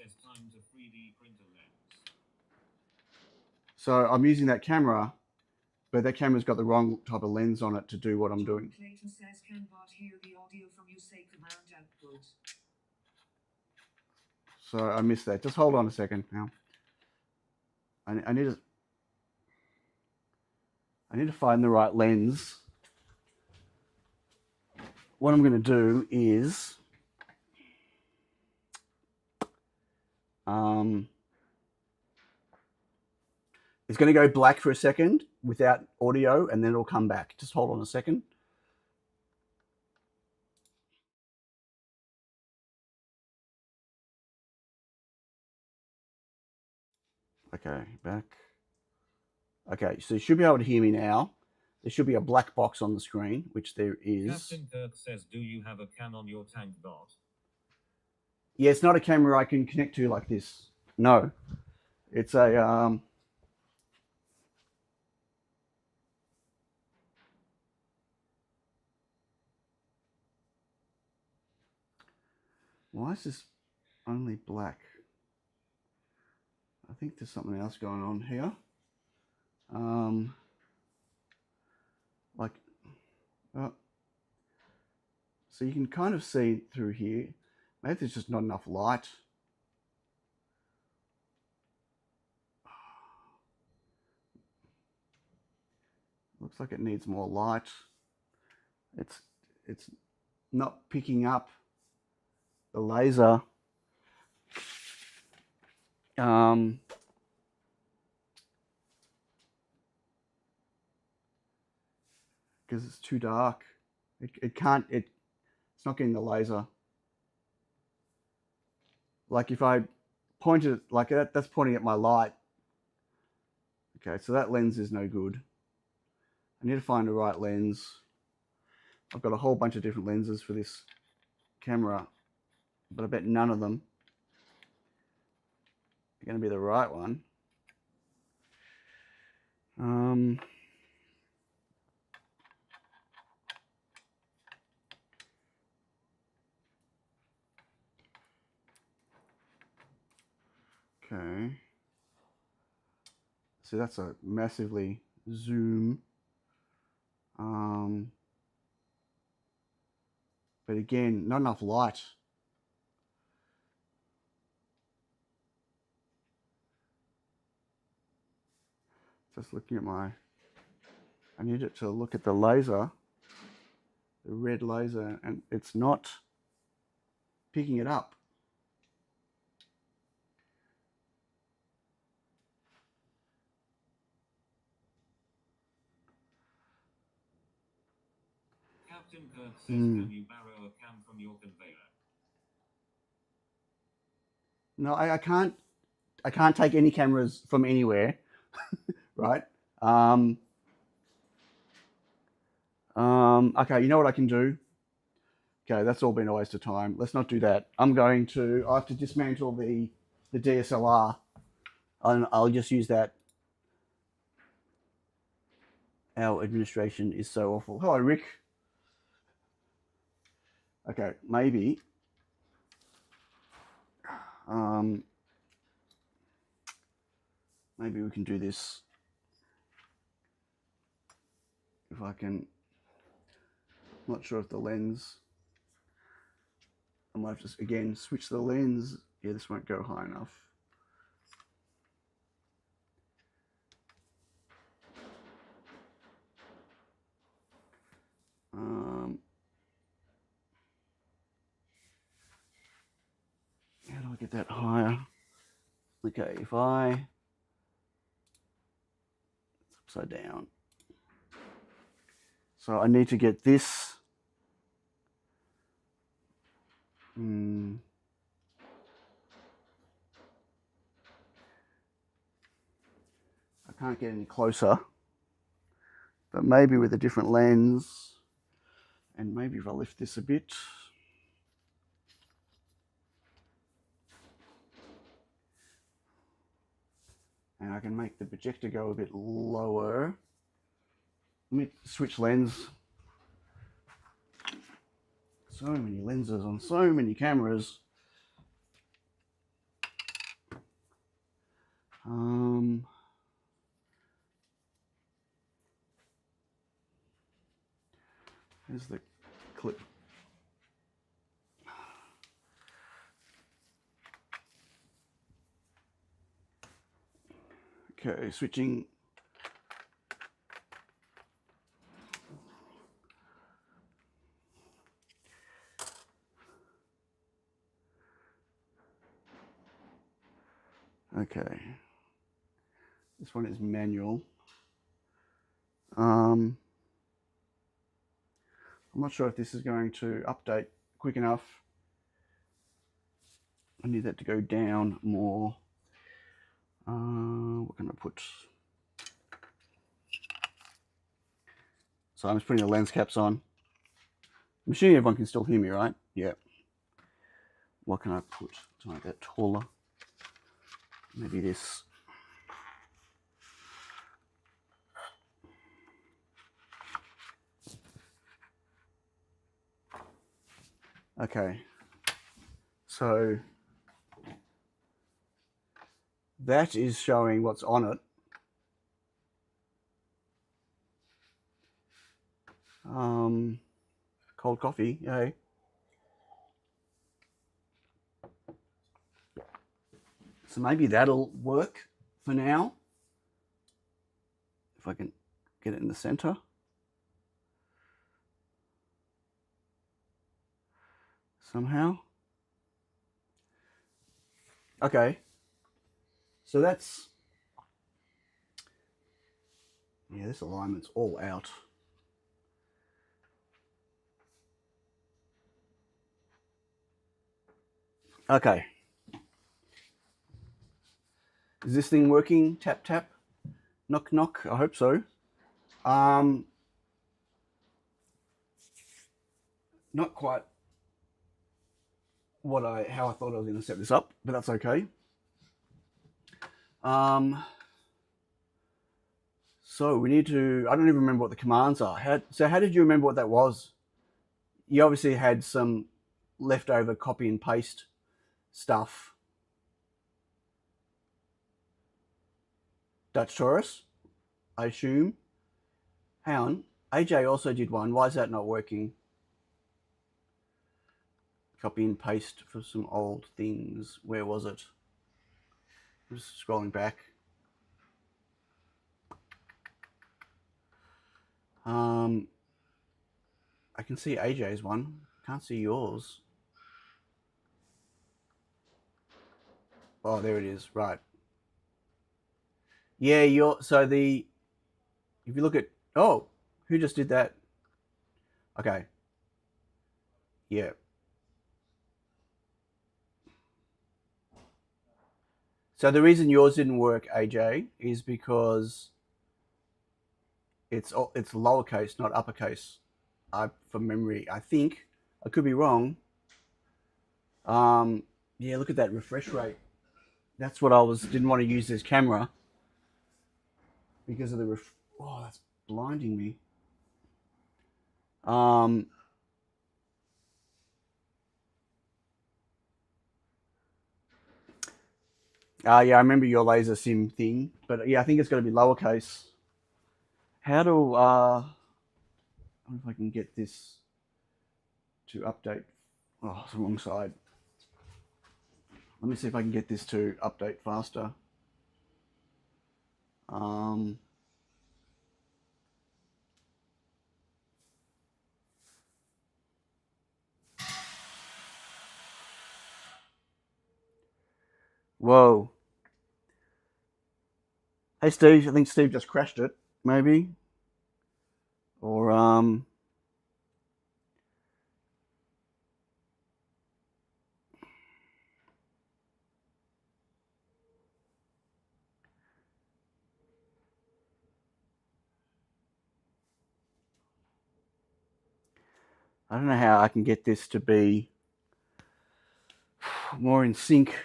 Speaker 1: So I'm using that camera, but that camera's got the wrong type of lens on it to do what I'm doing.
Speaker 3: Clayton says, can bot hear the audio from you, say command output.
Speaker 1: So I missed that. Just hold on a second now. I need to find the right lens. What I'm going to do is it's going to go black for a second without audio, and then it'll come back. Just hold on a second. Okay, back. Okay, so you should be able to hear me now. There should be a black box on the screen, which there is.
Speaker 2: Captain Kirk says, do you have a cam on your tank bot?
Speaker 1: Yeah, it's not a camera I can connect to like this. No. It's a why is this only black? I think there's something else going on here. Like, so you can kind of see through here. Maybe there's just not enough light. Looks like it needs more light. It's not picking up the laser. Because it's too dark. It's not getting the laser. Like if I point it like that, that's pointing at my light. Okay, so that lens is no good. I need to find the right lens. I've got a whole bunch of different lenses for this camera, but I bet none of them are going to be the right one. Okay. So that's a massively zoom. But again, not enough light. Just looking at I need it to look at the laser, the red laser, and it's not picking it up.
Speaker 2: Captain Kirk says, can you borrow a cam from your conveyor?
Speaker 1: No, I can't take any cameras from anywhere, right? Okay, you know what I can do? Okay, that's all been a waste of time. Let's not do that. I have to dismantle the DSLR, and I'll just use that. Our administration is so awful. Hello, Rick. Okay, maybe. Maybe we can do this. If I can, I'm not sure if the lens, I might have to, again, switch the lens. Yeah, this won't go high enough. How do I get that higher? Okay, if it's upside down. So I need to get this. I can't get any closer, but maybe with a different lens, and maybe if I lift this a bit. And I can make the projector go a bit lower. Let me switch lens. So many lenses on so many cameras. Here's the clip. Okay, switching. Okay, this one is manual. I'm not sure if this is going to update quick enough. I need that to go down more. What can I put? So I'm just putting the lens caps on. I'm assuming everyone can still hear me, right? Yeah. What can I put to make that taller? Maybe this. Okay. So that is showing what's on it. Cold coffee, yay. So maybe that'll work for now. If I can get it in the center. Somehow. Okay. So that's, yeah, this alignment's all out. Okay. Is this thing working? Tap, tap. Knock, knock. I hope so. Not quite how I thought I was going to set this up, but that's okay. So we need to, I don't even remember what the commands are. How did you remember what that was? You obviously had some leftover copy and paste stuff. Dutch Taurus, I assume. Hang on, AJ also did one. Why is that not working? Copy and paste for some old things. Where was it? I'm just scrolling back. I can see AJ's one. Can't see yours. Oh, there it is. Right. Yeah, if you look at, oh, who just did that? Okay. Yeah. So the reason yours didn't work, AJ, is because it's lowercase, not uppercase. From memory, I think. I could be wrong. Yeah, look at that refresh rate. That's what didn't want to use this camera because of the oh, that's blinding me. Yeah, I remember your laser sim thing, but yeah, I think it's got to be lowercase. How do I wonder if I can get this to update? Oh, it's the wrong side. Let me see if I can get this to update faster. Whoa. Hey Steve, I think Steve just crashed it, maybe. Or I don't know how I can get this to be more in sync.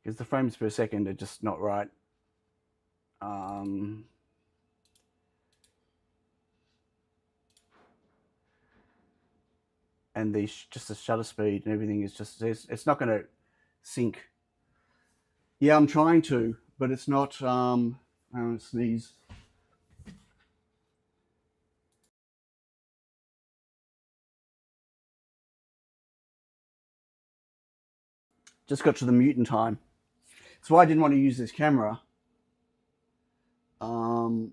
Speaker 1: Because the frames per second are just not right. And just the shutter speed and everything is just, it's not going to sync. Yeah, I'm trying to, but it's not. I don't sneeze. Just got to the mutant time. That's why I didn't want to use this camera. I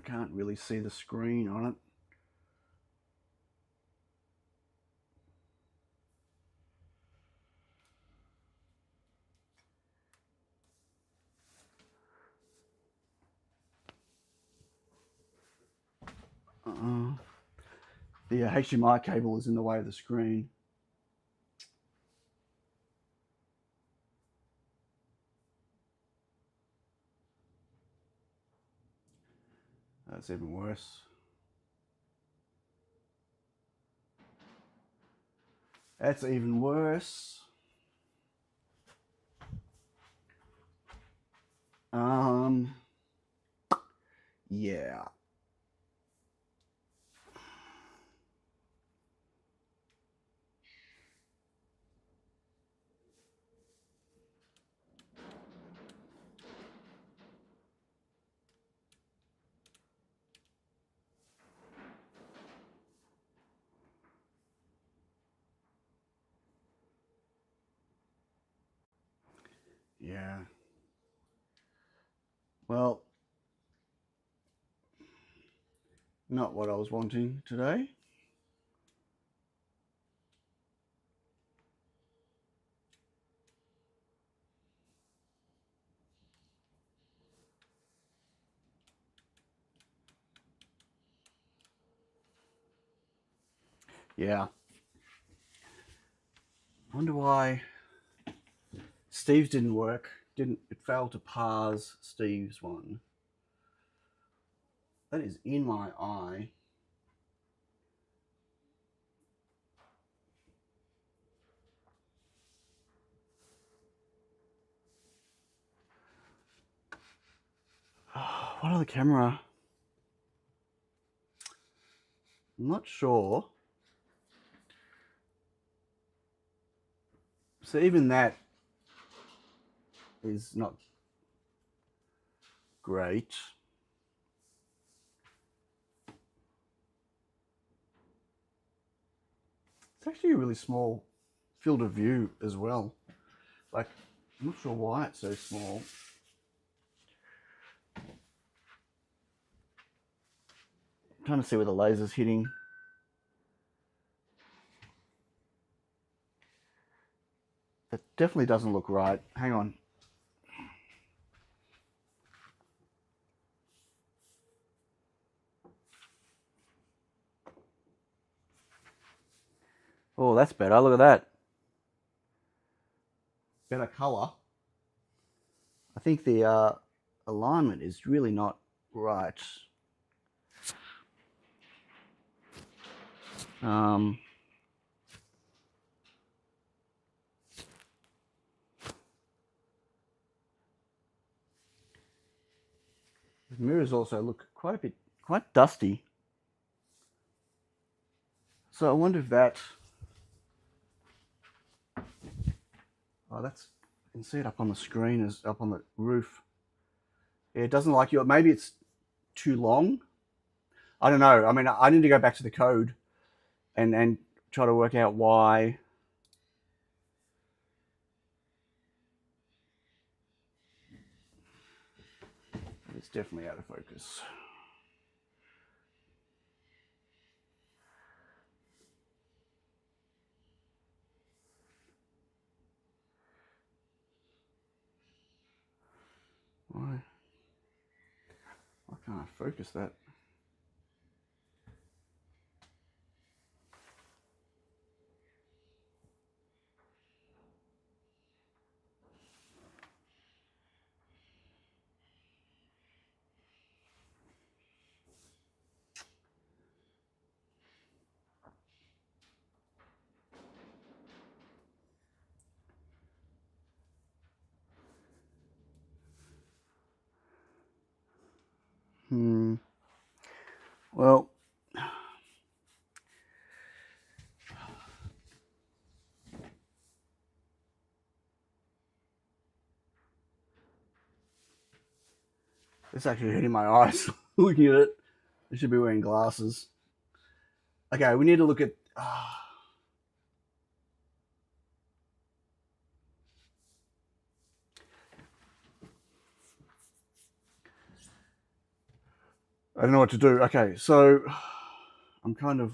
Speaker 1: can't really see the screen on it. The HDMI cable is in the way of the screen. That's even worse. That's even worse. Yeah. Yeah. Well, not what I was wanting today. Yeah. Wonder why Steve's didn't work. It failed to parse Steve's one. That is in my eye. What other camera? I'm not sure. So even that is not great. It's actually a really small field of view as well. Like, I'm not sure why it's so small. I'm trying to see where the laser's hitting. That definitely doesn't look right. Hang on. Oh, that's better. Look at that. Better color. I think the alignment is really not right. The mirrors also look quite dusty. So I wonder if that. Oh, that's. You can see it up on the screen, as up on the roof. Yeah, it doesn't like you. Maybe it's too long. I don't know. I mean, I need to go back to the code and try to work out why. It's definitely out of focus. Why can't I focus that? Well, it's actually hurting my eyes looking at it. I should be wearing glasses. Okay, we need to look at. I don't know what to do. Okay, so I'm kind of.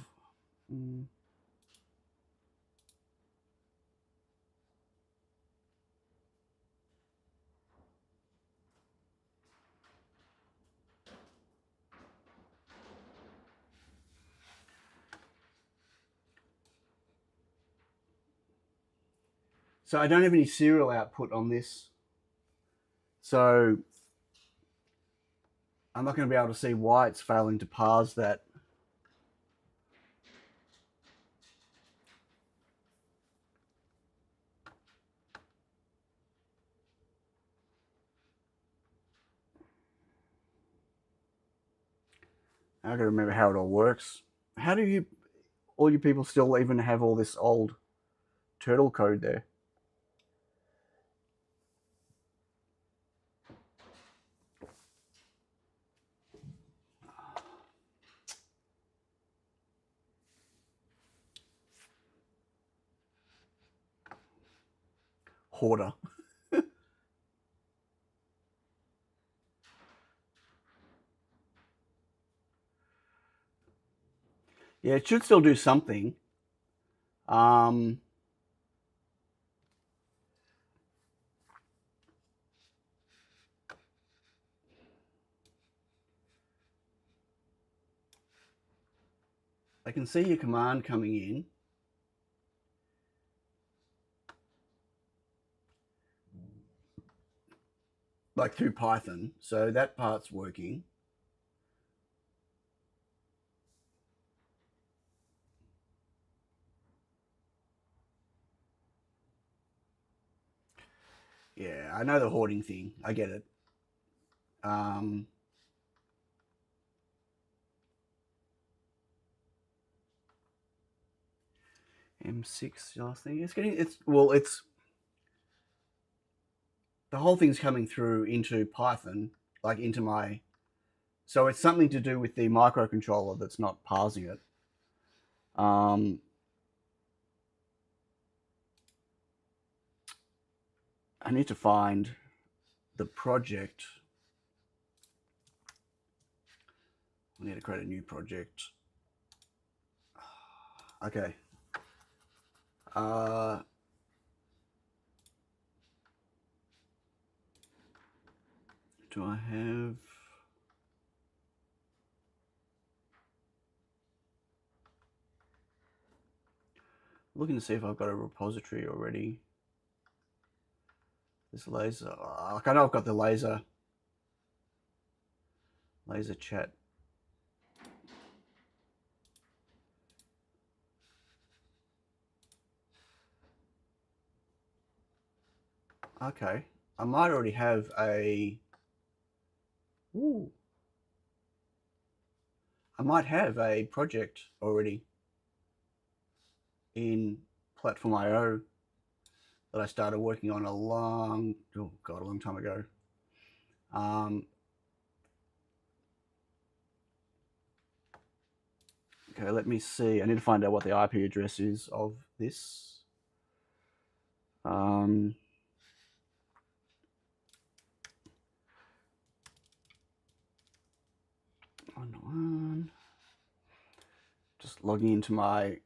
Speaker 1: So I don't have any serial output on this. So I'm not going to be able to see why it's failing to parse that. I got to remember how it all works. How do all you people still even have all this old turtle code there? Hoarder. Yeah, it should still do something. I can see your command coming in. Like through Python. So that part's working. Yeah, I know the hoarding thing. I get it. M6 last thing. It's the whole thing's coming through into Python, like into my. So it's something to do with the microcontroller that's not parsing it. I need to find the project. I need to create a new project. Okay. Do I have? Looking to see if I've got a repository already. This laser, like I know I've got the laser chat. Okay, I might already have a. Ooh. I might have a project already in Platform IO that I started working on a long time ago. Okay, let me see. I need to find out what the IP address is of this. Just logging into my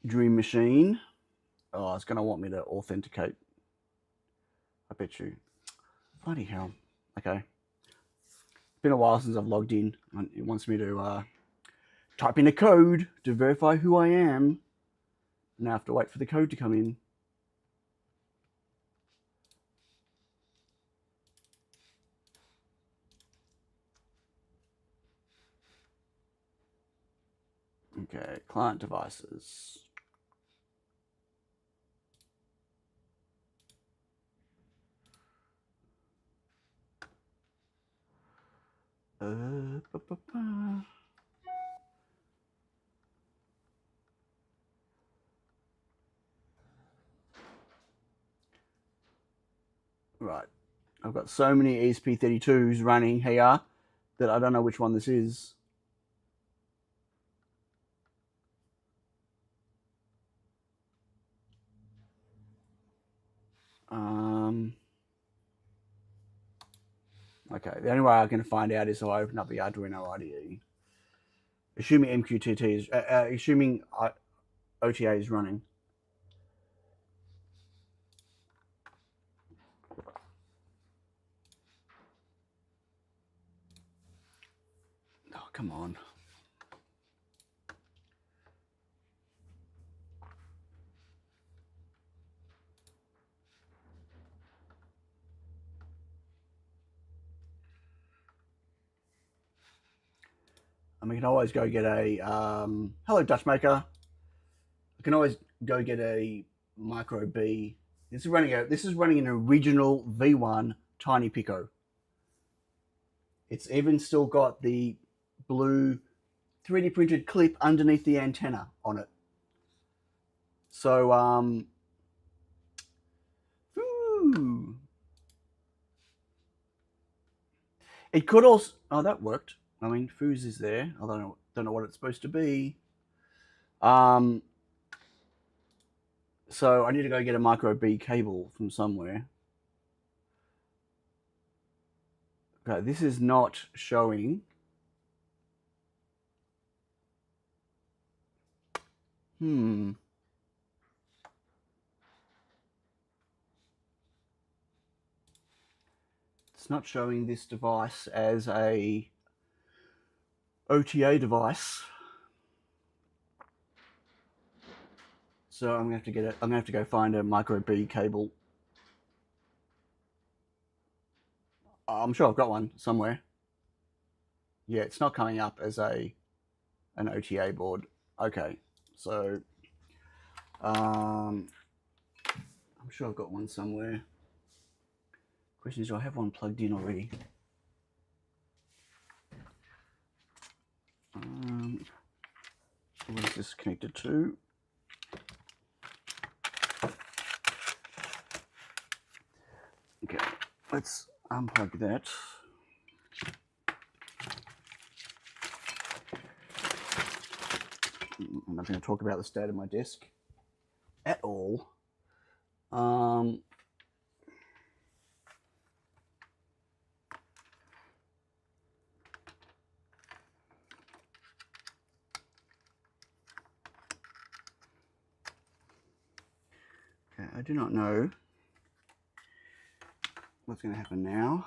Speaker 1: Dream Machine. Oh, it's going to want me to authenticate. I bet you. Bloody hell. Okay. It's been a while since I've logged in. It wants me to type in a code to verify who I am. Now I have to wait for the code to come in. Okay, client devices. Right. I've got so many ESP32s running here that I don't know which one this is. Okay, the only way I can find out is if I open up the Arduino IDE. Assuming MQTT is, assuming OTA is running. Oh, come on. And we can always go get a, hello Dutch Maker. We can always go get a micro B. This is running an original V1 Tiny Pico. It's even still got the blue 3D printed clip underneath the antenna on it. So, it could also, oh, that worked. I mean, fuse is there. I don't know what it's supposed to be. So I need to go get a micro B cable from somewhere. Okay, this is not showing. It's not showing this device as a OTA device. So I'm gonna have to get it. I'm gonna have to go find a micro B cable. I'm sure I've got one somewhere. Yeah, it's not coming up as an OTA board. Okay, so I'm sure I've got one somewhere. Question is, do I have one plugged in already? What is this connected to? Okay, let's unplug that. I'm not going to talk about the state of my desk at all. Okay, I do not know what's going to happen now.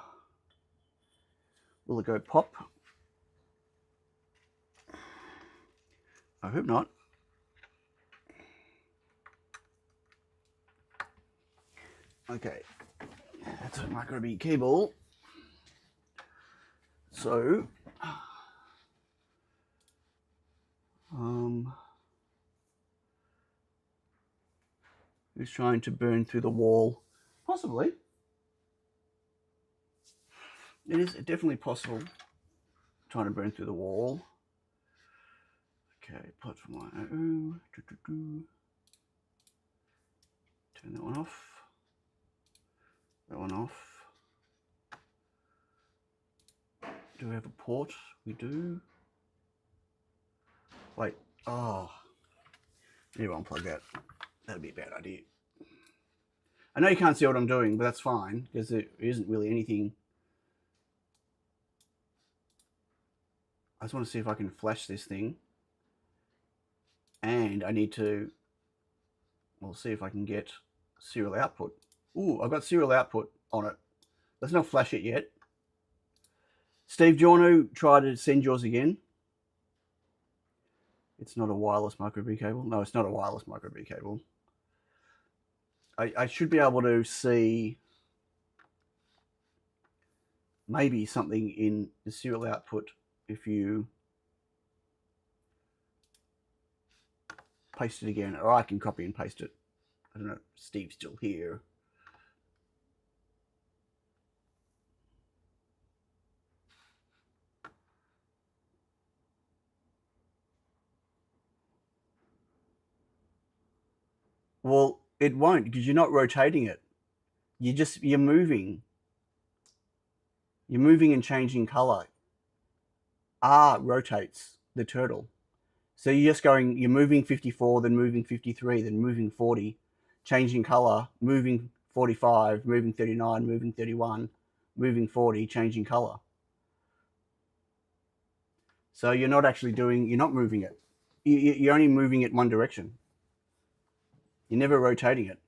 Speaker 1: Will it go pop? I hope not. Okay, that's a micro B cable. So, who's trying to burn through the wall? Possibly. It is definitely possible. Trying to burn through the wall. Okay, Patron. Turn that one off. That one off. Do we have a port? We do. Wait. Oh. I need to unplug that. That'd be a bad idea. I know you can't see what I'm doing, but that's fine because there isn't really anything. I just want to see if I can flash this thing. And I need to, we'll see if I can get serial output. Ooh, I've got serial output on it. Let's not flash it yet. Steve, do you want to try to send yours again? It's not a wireless micro B cable. No, it's not a wireless micro B cable. I should be able to see maybe something in the serial output if you paste it again, or I can copy and paste it. I don't know if Steve's still here. Well, it won't because you're not rotating it. You're moving. You're moving and changing color. R rotates the turtle. So you're just going, you're moving 54, then moving 53, then moving 40, changing color, moving 45, moving 39, moving 31, moving 40, changing color. So you're not actually doing, you're not moving it. You're only moving it one direction. You're never rotating it.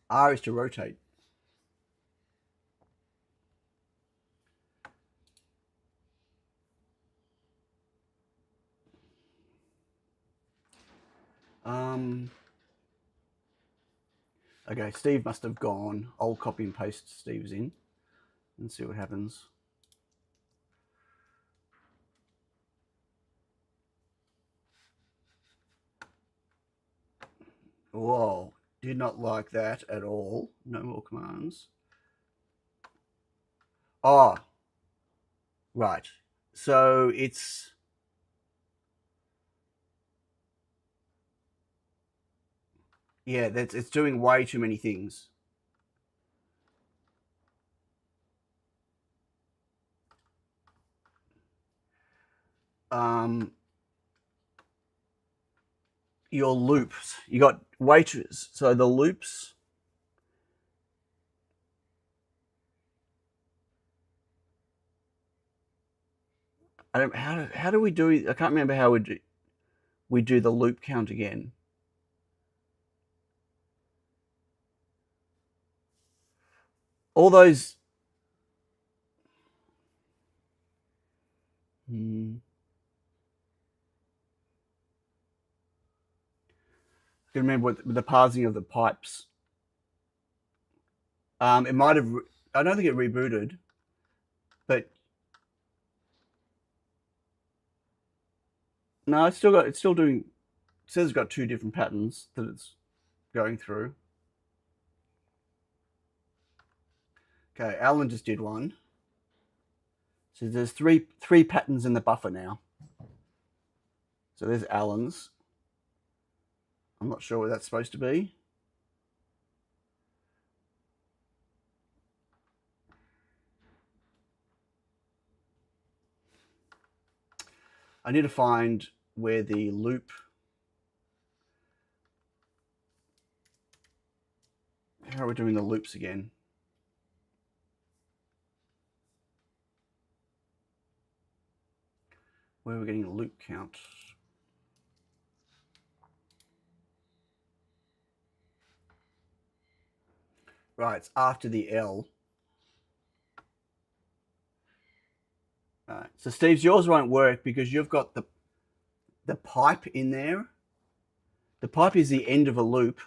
Speaker 1: R is to rotate. Okay, Steve must have gone. I'll copy and paste Steve's in. and see what happens. Whoa, did not like that at all. No more commands. Oh, right. So it's... yeah, it's doing way too many things. Your loops, you got way too... so the loops... I don't... how do we do it? I can't remember how we do the loop count again. All those... I can remember with the parsing of the pipes. It might have... I don't think it rebooted, but no, it's still doing... it says it's got two different patterns that it's going through. Okay, Alan just did one. So there's three patterns in the buffer now. So there's Alan's. I'm not sure what that's supposed to be. I need to find where the loop... how are we doing the loops again? Where are we getting the loop count? Right, it's after the L. Right, so Steve's, yours won't work because you've got the pipe in there. The pipe is the end of a loop.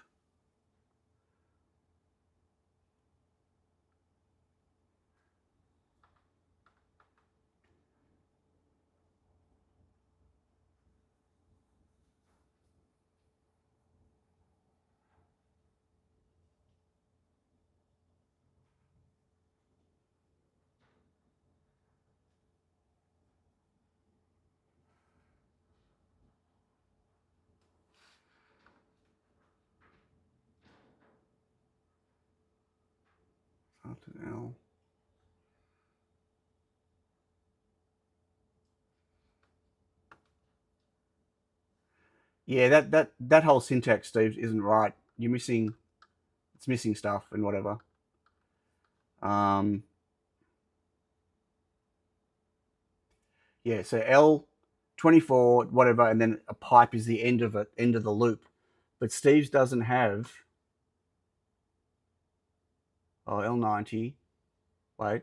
Speaker 1: After the L. Yeah, that whole syntax, Steve, isn't right. You're missing... it's missing stuff and whatever. Yeah, so L24, whatever, and then a pipe is the end of it, end of the loop. But Steve's doesn't have... oh, L90. Wait.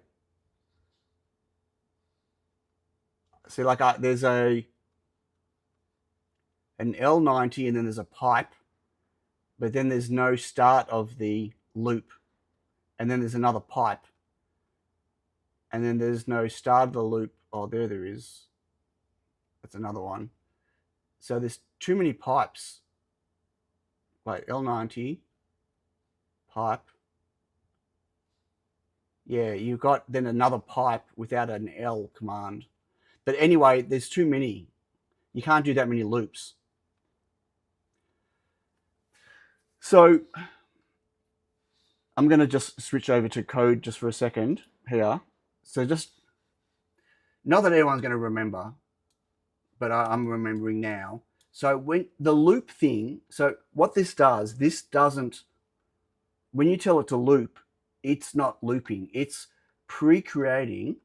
Speaker 1: See, like there's an L90 and then there's a pipe, but then there's no start of the loop. And then there's another pipe. And then there's no start of the loop. Oh, there is. That's another one. So there's too many pipes. Wait, L90, pipe. Yeah, you've got then another pipe without an L command. But anyway, there's too many. You can't do that many loops. So I'm going to just switch over to code just for a second here. So just, not that everyone's going to remember, but I'm remembering now. So when the loop thing, so what this doesn't, when you tell it to loop, it's not looping. It's pre-creating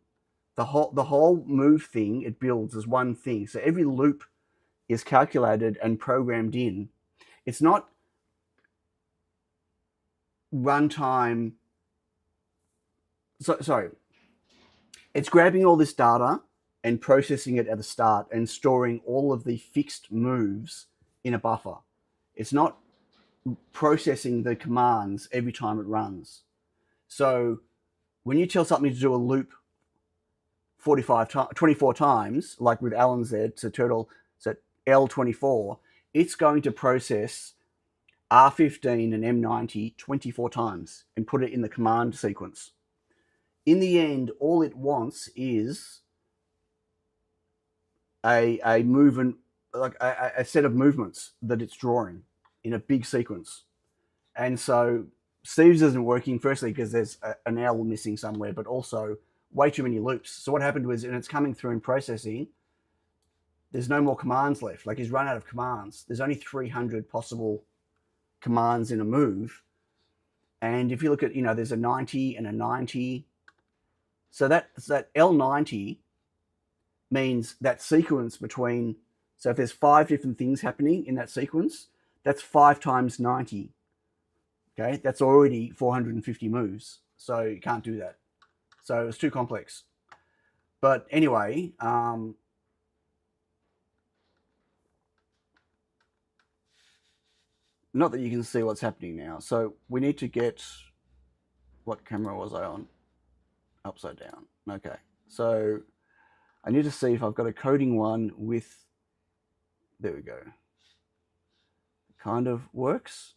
Speaker 1: the whole move thing. It builds as one thing. So every loop is calculated and programmed in. It's not runtime. Sorry. It's grabbing all this data and processing it at the start and storing all of the fixed moves in a buffer. It's not processing the commands every time it runs. So when you tell something to do a loop 24 times, like with Alan Z, so L24, it's going to process R15 and M90 24 times and put it in the command sequence. In the end, all it wants is a movement, like a set of movements that it's drawing in a big sequence. And so Steve's isn't working, firstly, because there's an L missing somewhere, but also way too many loops. So what happened was, and it's coming through and processing, there's no more commands left. Like, he's run out of commands. There's only 300 possible commands in a move. And if you look at, there's a 90 and a 90. So that L90 means that sequence between, so if there's 5 different things happening in that sequence, that's 5 times 90. Okay, that's already 450 moves. So you can't do that. So it's too complex. But anyway, not that you can see what's happening now. So we need to get, what camera was I on? Upside down. Okay. So I need to see if I've got a coding one with, there we go. It kind of works.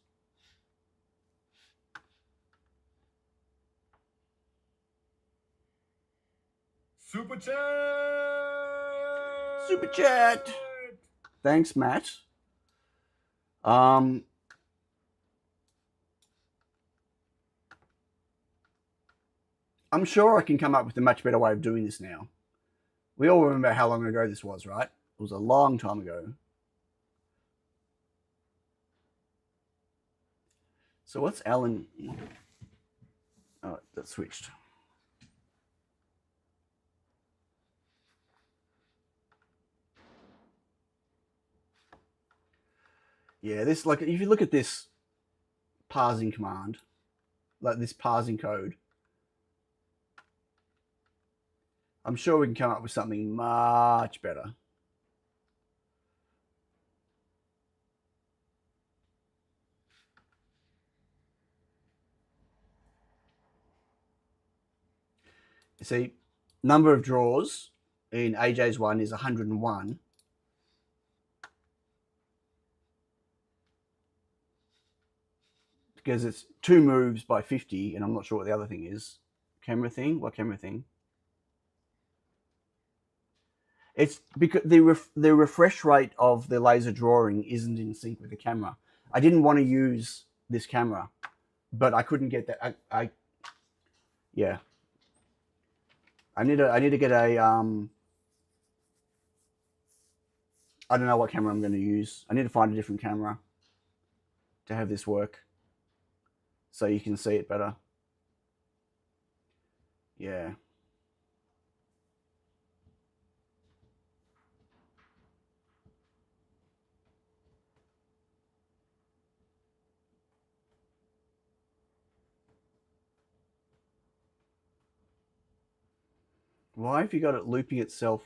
Speaker 4: Super chat!
Speaker 1: Super chat! Thanks, Matt. I'm sure I can come up with a much better way of doing this now. We all remember how long ago this was, right? It was a long time ago. So what's Alan? Oh, that switched. Yeah, this, like, if you look at this parsing command, like this parsing code, I'm sure we can come up with something much better. You see, number of draws in AJ's one is 101. Because it's 2 moves by 50, and I'm not sure what the other thing is. Camera thing? What camera thing? It's because the refresh rate of the laser drawing isn't in sync with the camera. I didn't want to use this camera, but I couldn't get that. Yeah. I need to get a I don't know what camera I'm going to use. I need to find a different camera to have this work, so you can see it better. Yeah. Why have you got it looping itself,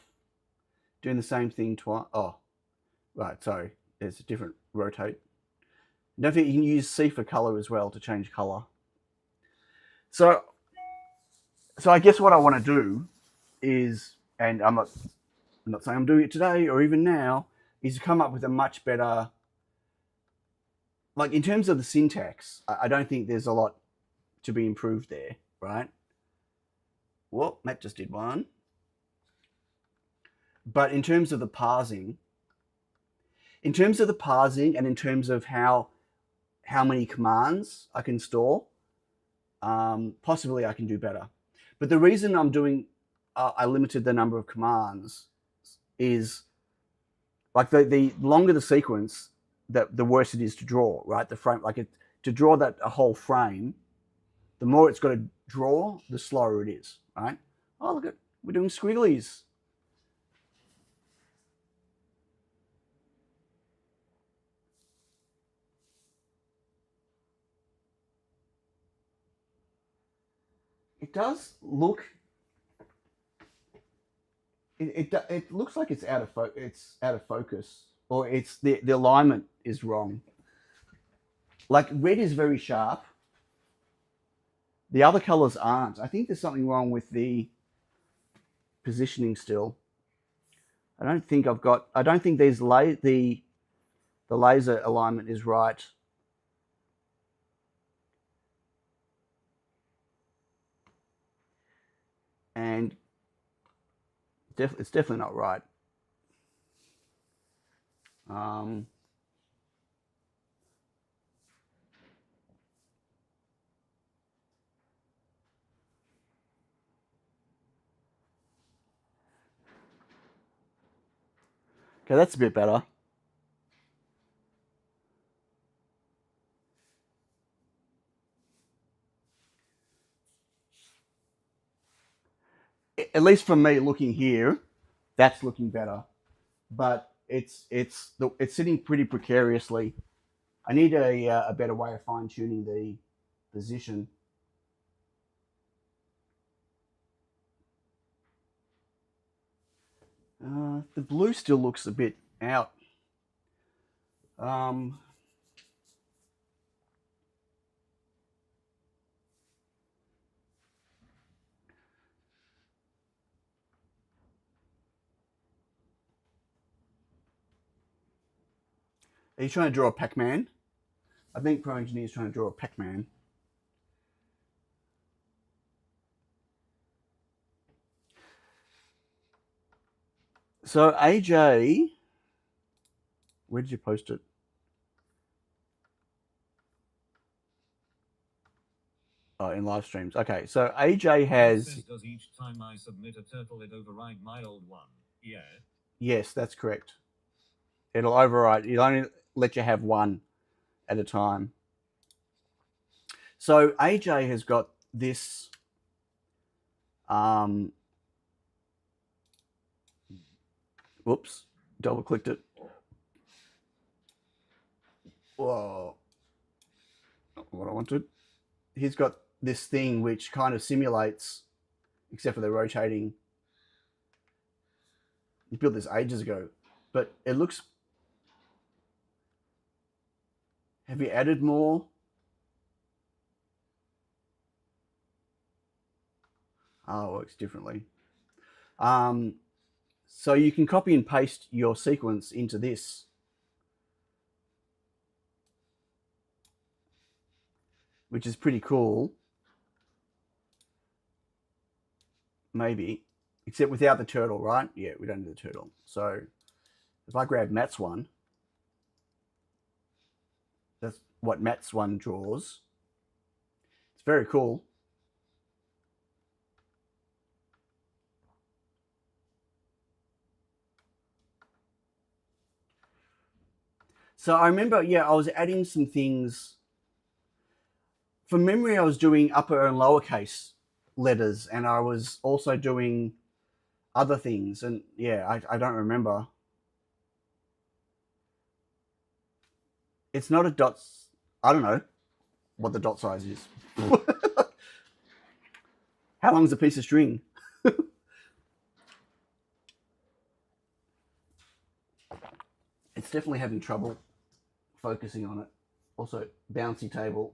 Speaker 1: doing the same thing twice? Oh, right, sorry. There's a different rotate. Don't forget, you can use C for color as well to change color. So I guess what I want to do is, and I'm not saying I'm doing it today or even now, is to come up with a much better, like, in terms of the syntax, I don't think there's a lot to be improved there, right? Well, Matt just did one. But in terms of the parsing, and in terms of how many commands I can store, possibly I can do better. But the reason I'm doing, I limited the number of commands is, like, the longer the sequence, the worse it is to draw, right? The frame, like, to draw that a whole frame, the more it's got to draw, the slower it is, right? Oh, look at, we're doing squigglies. It does look. It looks like it's out of focus, or it's the alignment is wrong. Like, red is very sharp. The other colors aren't. I think there's something wrong with the positioning still. I don't think there's the laser alignment is right. And it's definitely not right. Okay, that's a bit better. At least for me, looking here, that's looking better. But it's sitting pretty precariously. I need a better way of fine tuning the position. The blue still looks a bit out. Are you trying to draw a Pac-Man? I think Pro Engineer is trying to draw a Pac-Man. So AJ, where did you post it? Oh, in live streams. Okay, so AJ has.
Speaker 2: Does each time I submit a turtle, it override my old one? Yeah.
Speaker 1: Yes, that's correct. It'll override. It'll only let you have one at a time. So AJ has got this. Whoops, double clicked it. Whoa. Not what I wanted. He's got this thing which kind of simulates, except for the rotating. He built this ages ago, but it looks. Have you added more? Oh, it works differently. So you can copy and paste your sequence into this. Which is pretty cool. Maybe. Except without the turtle, right? Yeah, we don't need the turtle. So if I grab Matt's one, that's what Matt's one draws. It's very cool. So I remember, I was adding some things. From memory, I was doing upper and lowercase letters, and I was also doing other things. And I don't remember. It's not a dot. I don't know what the dot size is. How long is a piece of string? It's definitely having trouble focusing on it. Also, bouncy table.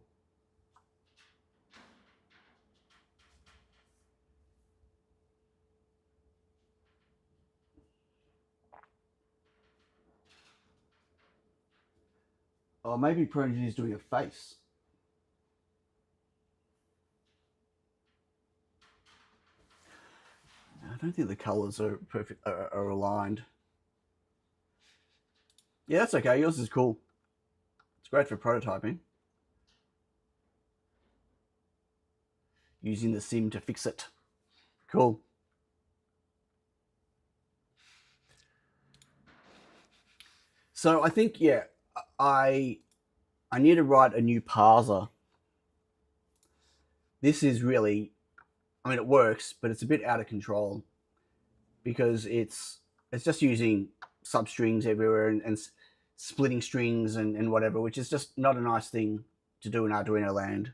Speaker 1: Or maybe Pro Engineer is doing a face. I don't think the colors are perfect, are aligned. Yeah, that's okay. Yours is cool. It's great for prototyping. Using the sim to fix it. Cool. So I think, I need to write a new parser. This is really, it works, but it's a bit out of control because it's just using substrings everywhere and splitting strings and whatever, which is just not a nice thing to do in Arduino land,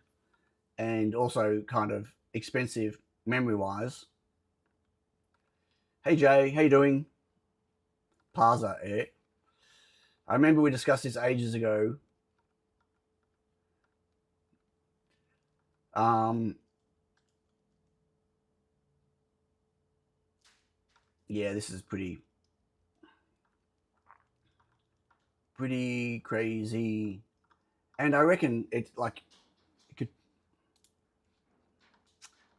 Speaker 1: and also kind of expensive memory-wise. Hey Jay, how you doing? Parser, eh? I remember we discussed this ages ago. Yeah, this is pretty crazy. And I reckon it like it could.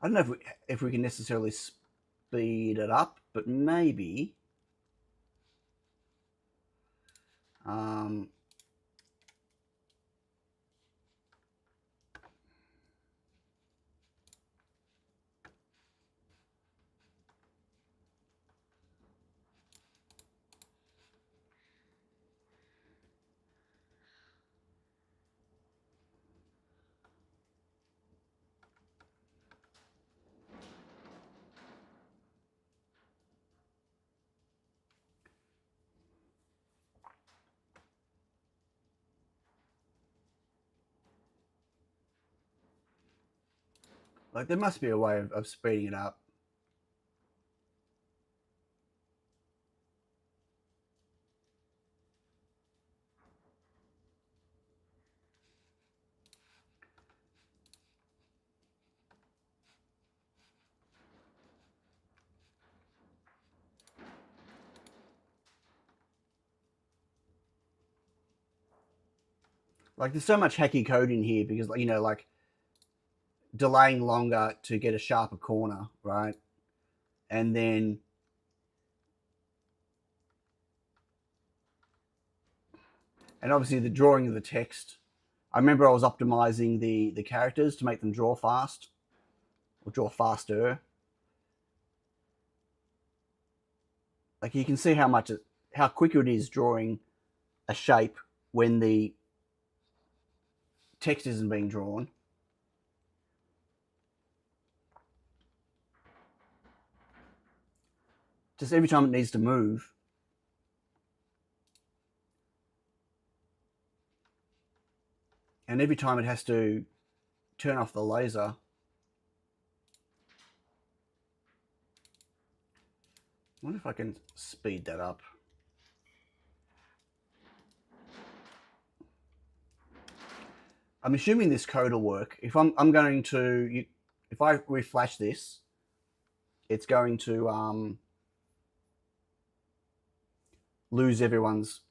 Speaker 1: I don't know if we can necessarily speed it up, but maybe. Um, like there must be a way of speeding it up. Like there's so much hacky code in here because you know like delaying longer to get a sharper corner, right? And then obviously the drawing of the text. I remember I was optimizing the characters to make them draw fast or draw faster. Like you can see how quick it is drawing a shape when the text isn't being drawn. Just every time it needs to move. And every time it has to turn off the laser. I wonder if I can speed that up. I'm assuming this code will work. If I'm going to, if I reflash this, it's going to lose everyone's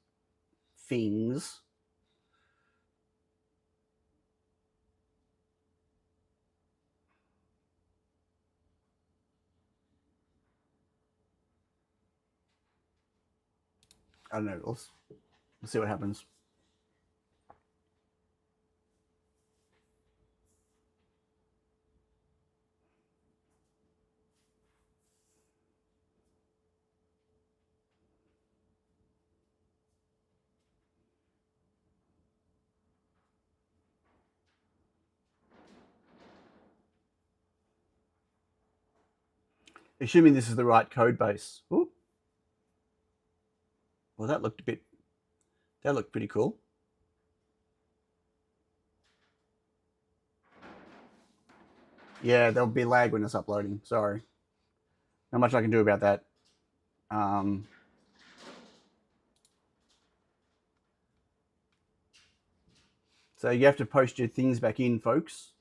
Speaker 1: things. I don't know. Let's see what happens. Assuming this is the right code base. Ooh. Well, that looked pretty cool. Yeah, there'll be lag when it's uploading. Sorry. Not much I can do about that. So you have to post your things back in, folks.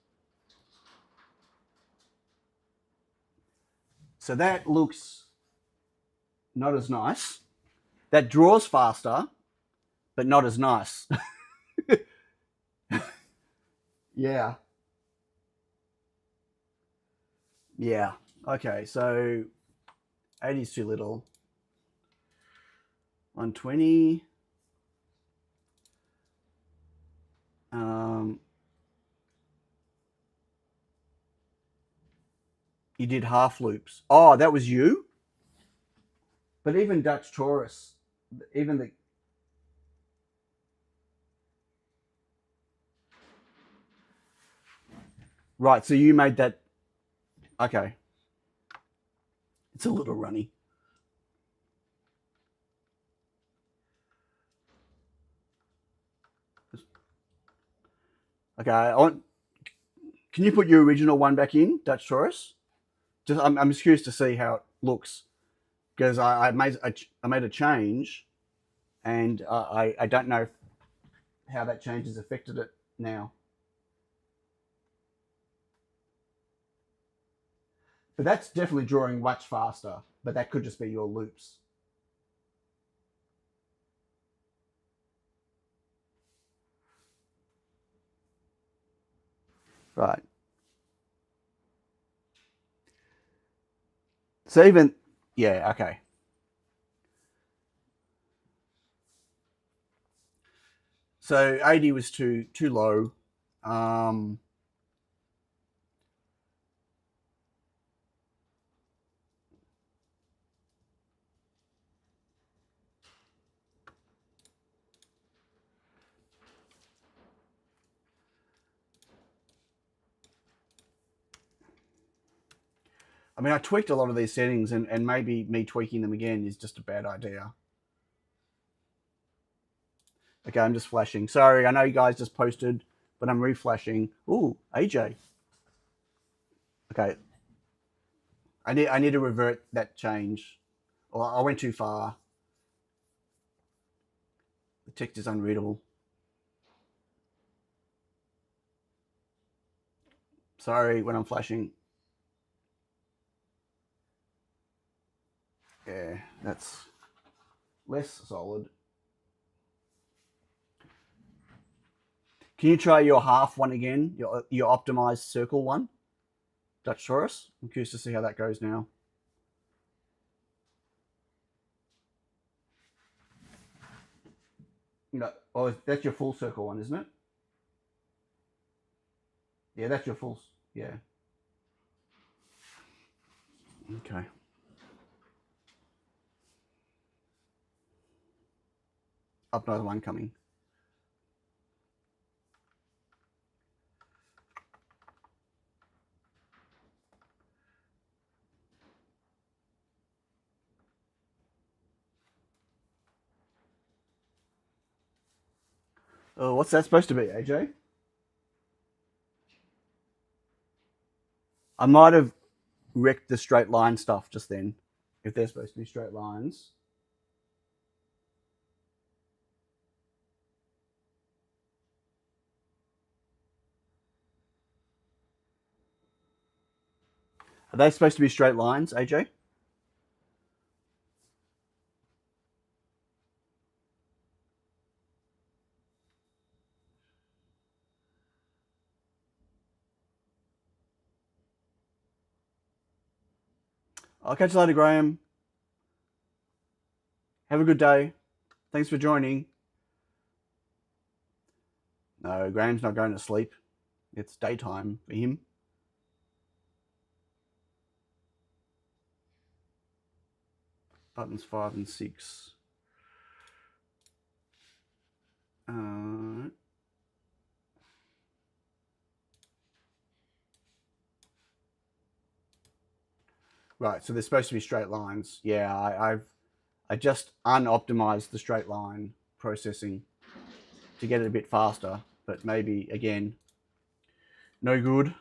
Speaker 1: So that looks not as nice. That draws faster, but not as nice. Yeah. Yeah. Okay, so 80 is too little. 120. You did half loops. Oh, that was you? But even Dutch Taurus, even the... Right, so you made that... Okay. It's a little runny. Okay, can you put your original one back in, Dutch Taurus? I'm just curious to see how it looks because I made a change, and I don't know how that change has affected it now. But that's definitely drawing much faster. but that could just be your loops. Right. So even, yeah, okay. So 80 was too low. I mean, I tweaked a lot of these settings, and maybe me tweaking them again is just a bad idea. Okay, I'm just flashing. Sorry, I know you guys just posted, but I'm reflashing. Ooh, AJ. Okay. I need to revert that change. Or I went too far. The text is unreadable. Sorry when I'm flashing. Yeah, that's less solid. Can you try your half one again? Your optimized circle one? Dutch Taurus? I'm curious to see how that goes now. No, oh, that's your full circle one, isn't it? Yeah, that's your full. Yeah. Okay. Up another one coming. Oh, what's that supposed to be, AJ? I might have wrecked the straight line stuff just then, if they're supposed to be straight lines. Are they supposed to be straight lines, AJ? I'll catch you later, Graham. Have a good day. Thanks for joining. No, Graham's not going to sleep. It's daytime for him. Buttons 5 and 6. Right, so they're supposed to be straight lines. Yeah, I just unoptimized the straight line processing to get it a bit faster, but maybe again, no good.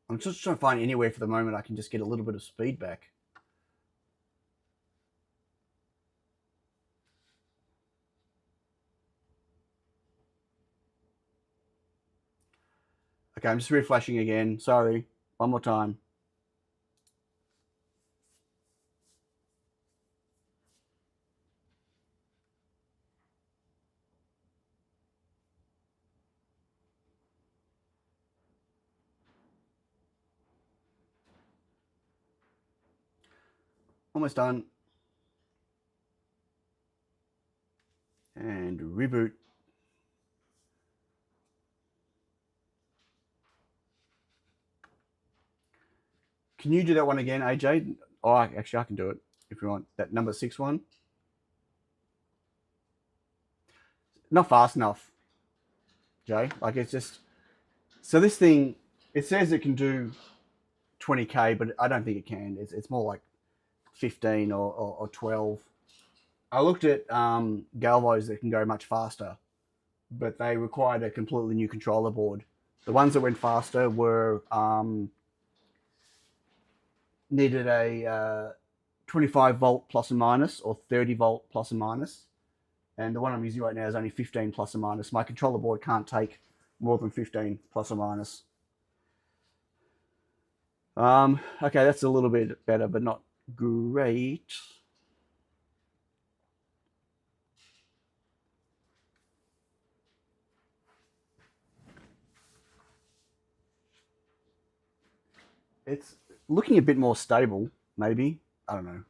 Speaker 1: I'm just trying to find anywhere for the moment I can just get a little bit of speed back. Okay, I'm just reflashing again. Sorry. One more time. Almost done. And reboot. Can you do that one again, AJ? Oh, actually, I can do it if you want. That number 6 one. Not fast enough, Jay. Like, it's just... So this thing, it says it can do 20K, but I don't think it can. It's more like 15 or 12. I looked at Galvos that can go much faster, but they required a completely new controller board. The ones that went faster were needed a 25 volt plus or minus or 30 volt plus or minus. And the one I'm using right now is only 15 plus or minus. My controller board can't take more than 15 plus or minus. Okay, that's a little bit better, but not great. It's looking a bit more stable, maybe. I don't know.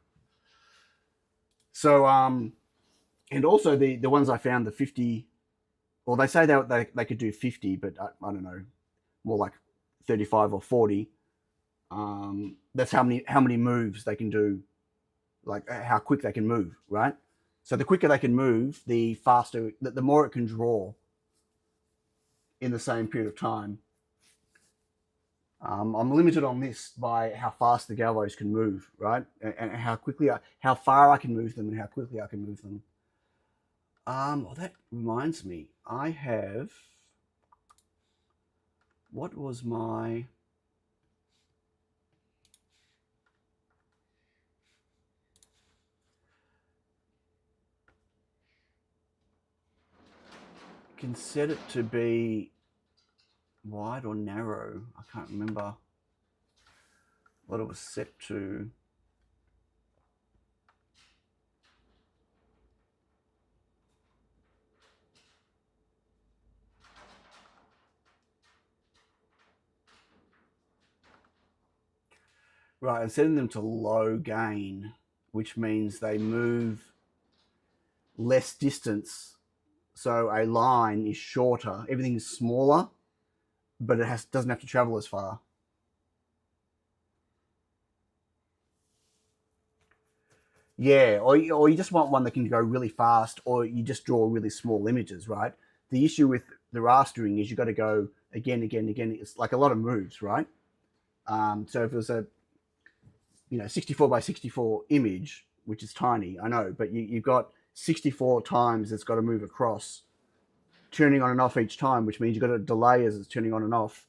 Speaker 1: So, and also the ones I found, the 50, well, they say they could do 50, but I don't know, more like 35 or 40. That's how many moves they can do, like how quick they can move, right? So the quicker they can move, the faster, the more it can draw in the same period of time. I'm limited on this by how fast the galvos can move, right? And how far I can move them and how quickly I can move them. Well, that reminds me, I have, what was my, can set it to be wide or narrow. I can't remember what it was set to. Right, I'm setting them to low gain, which means they move less distance. So a line is shorter, everything is smaller, but it doesn't have to travel as far. Yeah, or you just want one that can go really fast, or you just draw really small images, right? The issue with the rastering is you've got to go again. It's like a lot of moves, right? So if it was a 64 by 64 image, which is tiny, I know, but you've got 64 times it's got to move across, turning on and off each time, which means you've got a delay as it's turning on and off.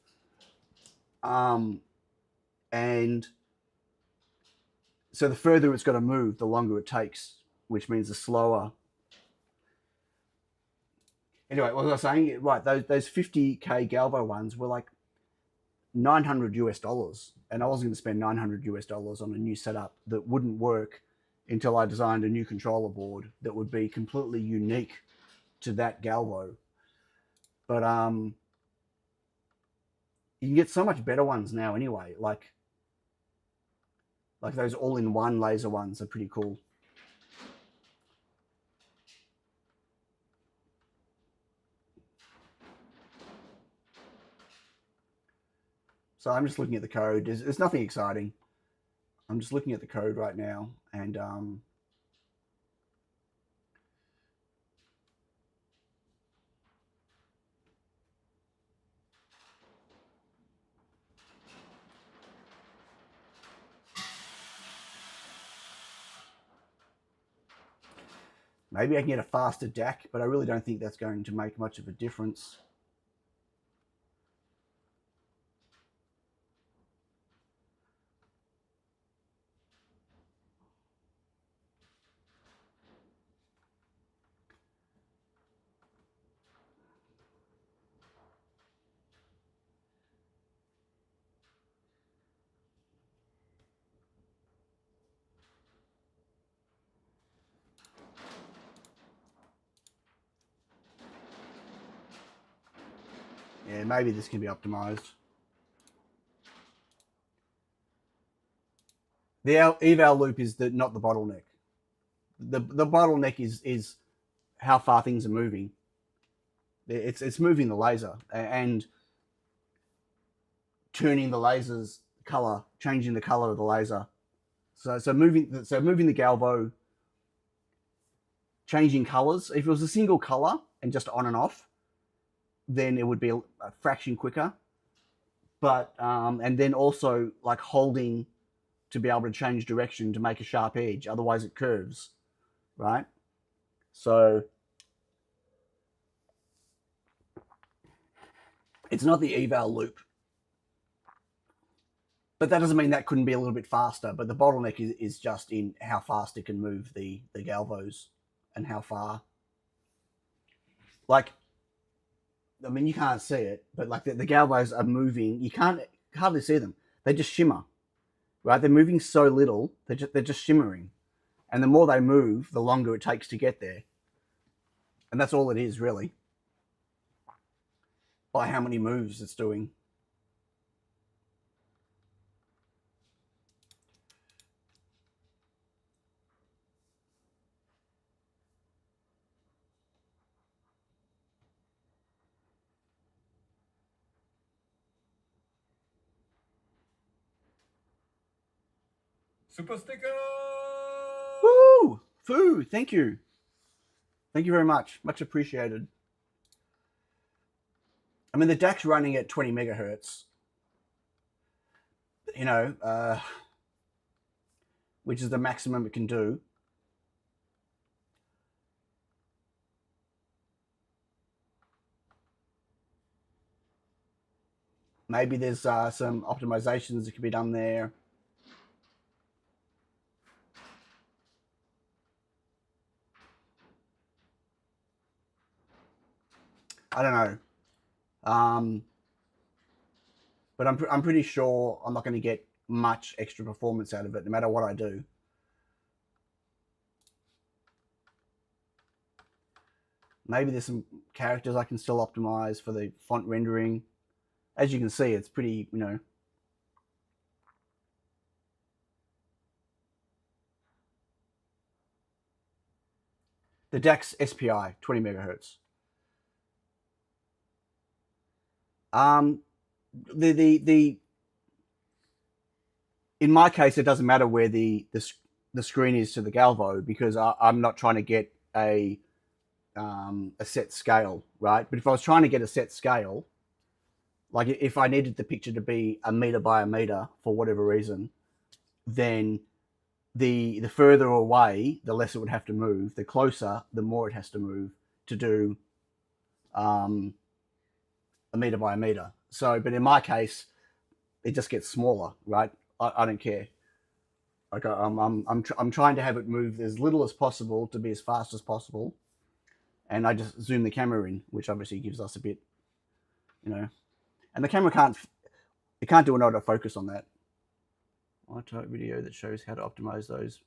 Speaker 1: And so the further it's got to move, the longer it takes, which means the slower. Anyway, what was I saying? Right, those 50K Galvo ones were like $900, and I wasn't going to spend $900 on a new setup that wouldn't work until I designed a new controller board that would be completely unique to that Galvo. But you can get so much better ones now anyway. Like those all-in-one laser ones are pretty cool. So I'm just looking at the code. There's nothing exciting. I'm just looking at the code right now, and maybe I can get a faster DAC, but I really don't think that's going to make much of a difference. Yeah, maybe this can be optimized. The eval loop is not the bottleneck. The bottleneck is how far things are moving. It's moving the laser and turning the laser's color, changing the color of the laser. So moving the galvo, changing colors. If it was a single color and just on and off, then it would be a fraction quicker. But and then also like holding to be able to change direction to make a sharp edge. Otherwise, it curves, right? So it's not the eval loop, but that doesn't mean that couldn't be a little bit faster. But the bottleneck is just in how fast it can move the galvos and how far. Like, I mean, you can't see it, but like the galvos are moving. You can't hardly see them. they just shimmer, right? They're moving so little, they're just shimmering. And the more they move, the longer it takes to get there. And that's all it is, really, by how many moves it's doing.
Speaker 4: Super sticker.
Speaker 1: Woo! Foo! Thank you. Thank you very much. Much appreciated. I mean, the DAC's running at 20 megahertz, you know, which is the maximum it can do. Maybe there's some optimizations that can be done there. I don't know. But I'm pretty sure I'm not going to get much extra performance out of it, no matter what I do. Maybe there's some characters I can still optimize for the font rendering. As you can see, it's pretty, you know. The DAC's SPI, 20 megahertz. In my case, it doesn't matter where the screen is to the Galvo, because I'm not trying to get a set scale, right? But if I was trying to get a set scale, like if I needed the picture to be a meter by a meter for whatever reason, then the further away, the less it would have to move. The closer, the more it has to move to do a meter by a meter. So, but in my case, it just gets smaller, right? I don't care. Like I'm trying to have it move as little as possible to be as fast as possible, and I just zoom the camera in, which obviously gives us a bit, you know. And the camera can't do an autofocus on that. I type video that shows how to optimize those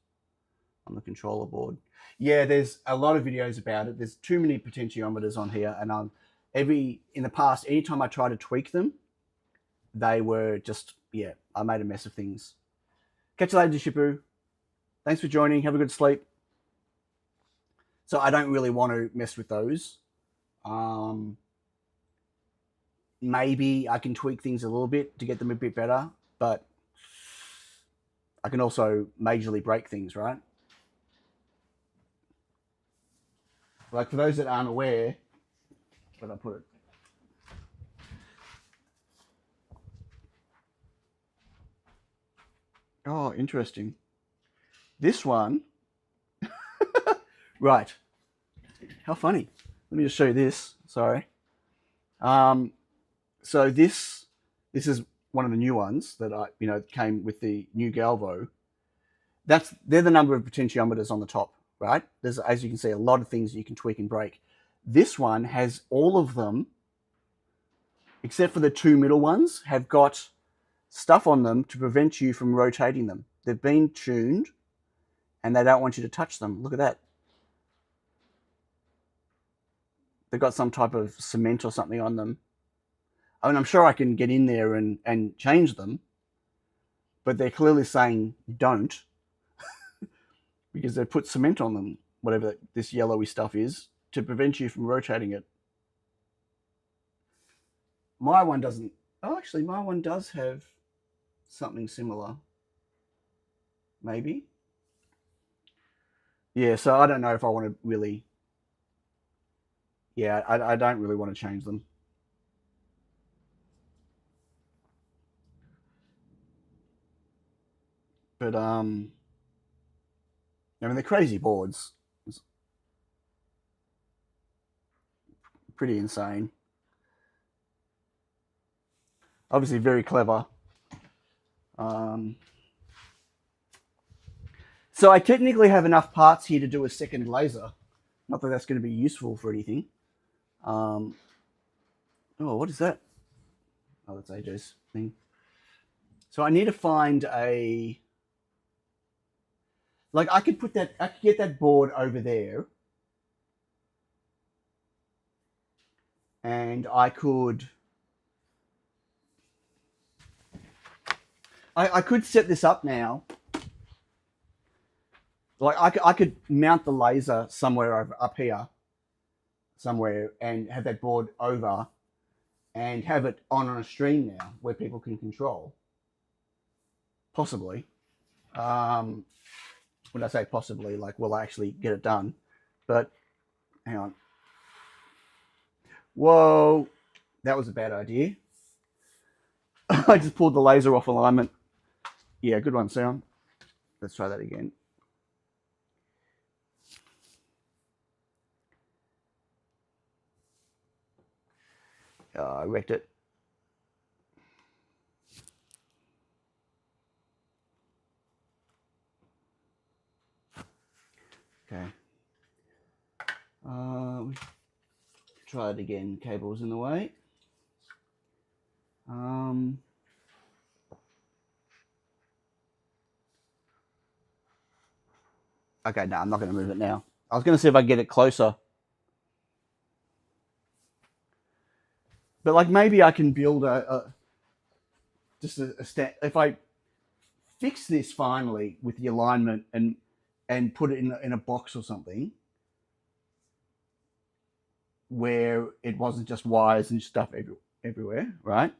Speaker 1: on the controller board. Yeah, there's a lot of videos about it. There's too many potentiometers on here, and in the past, anytime I try to tweak them, they were just, yeah, I made a mess of things. Catch you later, Shipu. Thanks for joining. Have a good sleep. So I don't really want to mess with those. Maybe I can tweak things a little bit to get them a bit better, but I can also majorly break things, right? Like for those that aren't aware, where did I put it? Oh, interesting. This one, right. How funny. Let me just show you this. Sorry. So this is one of the new ones that came with the new Galvo. They're the number of potentiometers on the top, right? There's, as you can see, a lot of things you can tweak and break. This one has all of them, except for the two middle ones, have got stuff on them to prevent you from rotating them. They've been tuned, and they don't want you to touch them. Look at that. They've got some type of cement or something on them. I mean, I'm sure I can get in there and change them, but they're clearly saying don't, because they put cement on them, whatever this yellowy stuff is, to prevent you from rotating it. My one doesn't. Oh, actually, my one does have something similar. Maybe. Yeah, so I don't know if I want to really... Yeah, I don't really want to change them. But, I mean, they're crazy boards. It's pretty insane. Obviously very clever. So I technically have enough parts here to do a second laser. Not that that's going to be useful for anything. Oh, what is that? Oh, that's AJ's thing. So I need to find like I could get that board over there, and I could set this up now. Like I could mount the laser somewhere up here, somewhere, and have that board over, and have it on a stream now where people can control. Possibly. When I say possibly, like, will I actually get it done? But hang on. Whoa, that was a bad idea. I just pulled the laser off alignment. Yeah, good one, Sam. Let's try that again. I wrecked it. Okay. Try it again. Cable's in the way. Okay, no, I'm not going to move it now. I was going to see if I can get it closer. But like maybe I can build a if I fix this finally with the alignment and put it in a box or something where it wasn't just wires and stuff everywhere, right?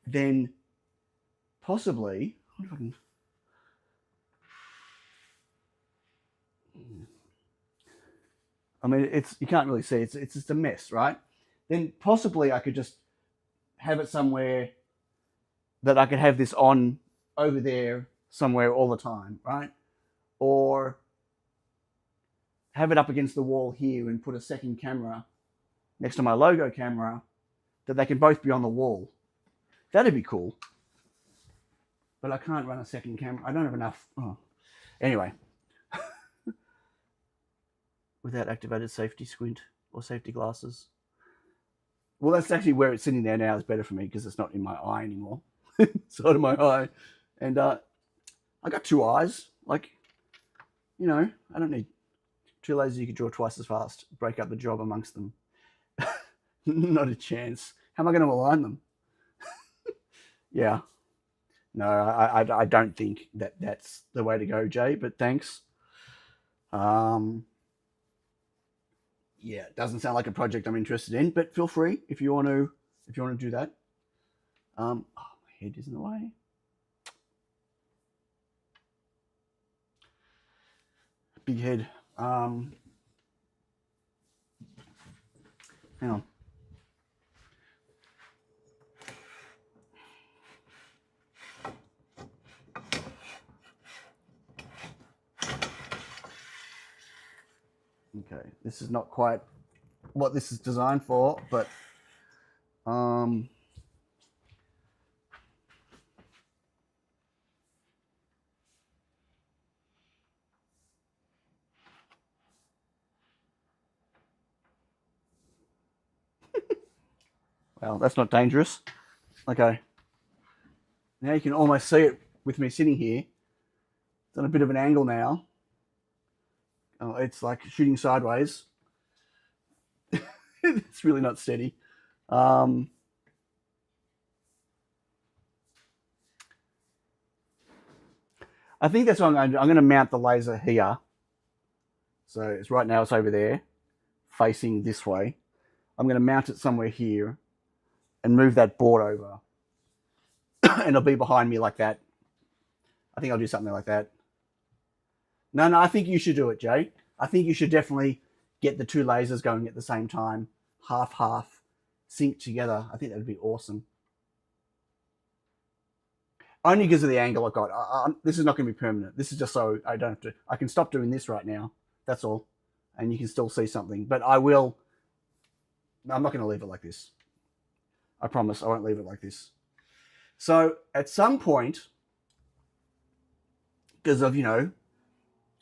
Speaker 1: Then possibly, I wonder if I can. I mean, you can't really see. It's just a mess, right? Then possibly I could just have it somewhere that I could have this on over there somewhere all the time, right? Or have it up against the wall here and put a second camera next to my logo camera that they can both be on the wall. That'd be cool. But I can't run a second camera. I don't have enough. Oh. Anyway. Without activated safety squint or safety glasses. Well, that's actually where it's sitting there now is better for me because it's not in my eye anymore. It's out of my eye. And I got two eyes. Like, you know, I don't need two lasers you could draw twice as fast. Break up the job amongst them. Not a chance. How am I going to align them? Yeah. No, I don't think that's the way to go, Jay, but thanks. Yeah, it doesn't sound like a project I'm interested in, but feel free if you want to do that. Oh, my head is in the way. Big head. Hang on. Okay, this is not quite what this is designed for, but well, that's not dangerous. Okay. Now you can almost see it with me sitting here. It's on a bit of an angle now. Oh, it's like shooting sideways. It's really not steady. I think that's what I'm going to do. I'm going to mount the laser here. So it's right now it's over there, facing this way. I'm going to mount it somewhere here and move that board over. And it'll be behind me like that. I think I'll do something like that. No, I think you should do it, Jay. I think you should definitely get the two lasers going at the same time, half, sync together. I think that would be awesome. Only because of the angle I got. This is not going to be permanent. This is just so I don't have to. I can stop doing this right now. That's all. And you can still see something. But I will. I'm not going to leave it like this. I promise I won't leave it like this. So at some point, because of,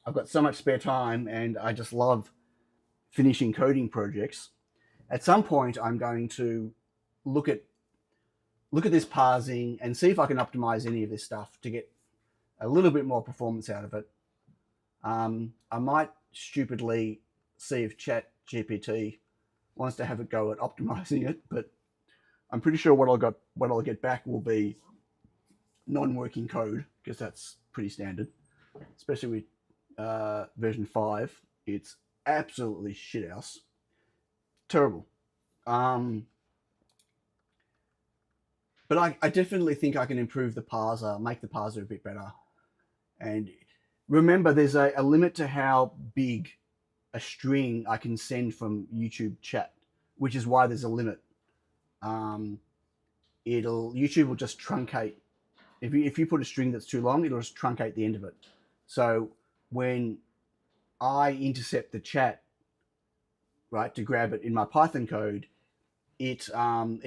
Speaker 1: I've got so much spare time and I just love finishing coding projects. At some point, I'm going to look at look at this parsing and see if I can optimize any of this stuff to get a little bit more performance out of it. I might stupidly see if ChatGPT wants to have a go at optimizing it, but I'm pretty sure what I'll get back will be non-working code, because that's pretty standard, especially with version 5. It's absolutely shit house, terrible. But I definitely think I can improve the parser, make the parser a bit better. And remember, there's a limit to how big a string I can send from YouTube chat, which is why there's a limit. YouTube will just truncate. If you put a string that's too long, it'll just truncate the end of it. So when I intercept the chat, right, to grab it in my Python code, it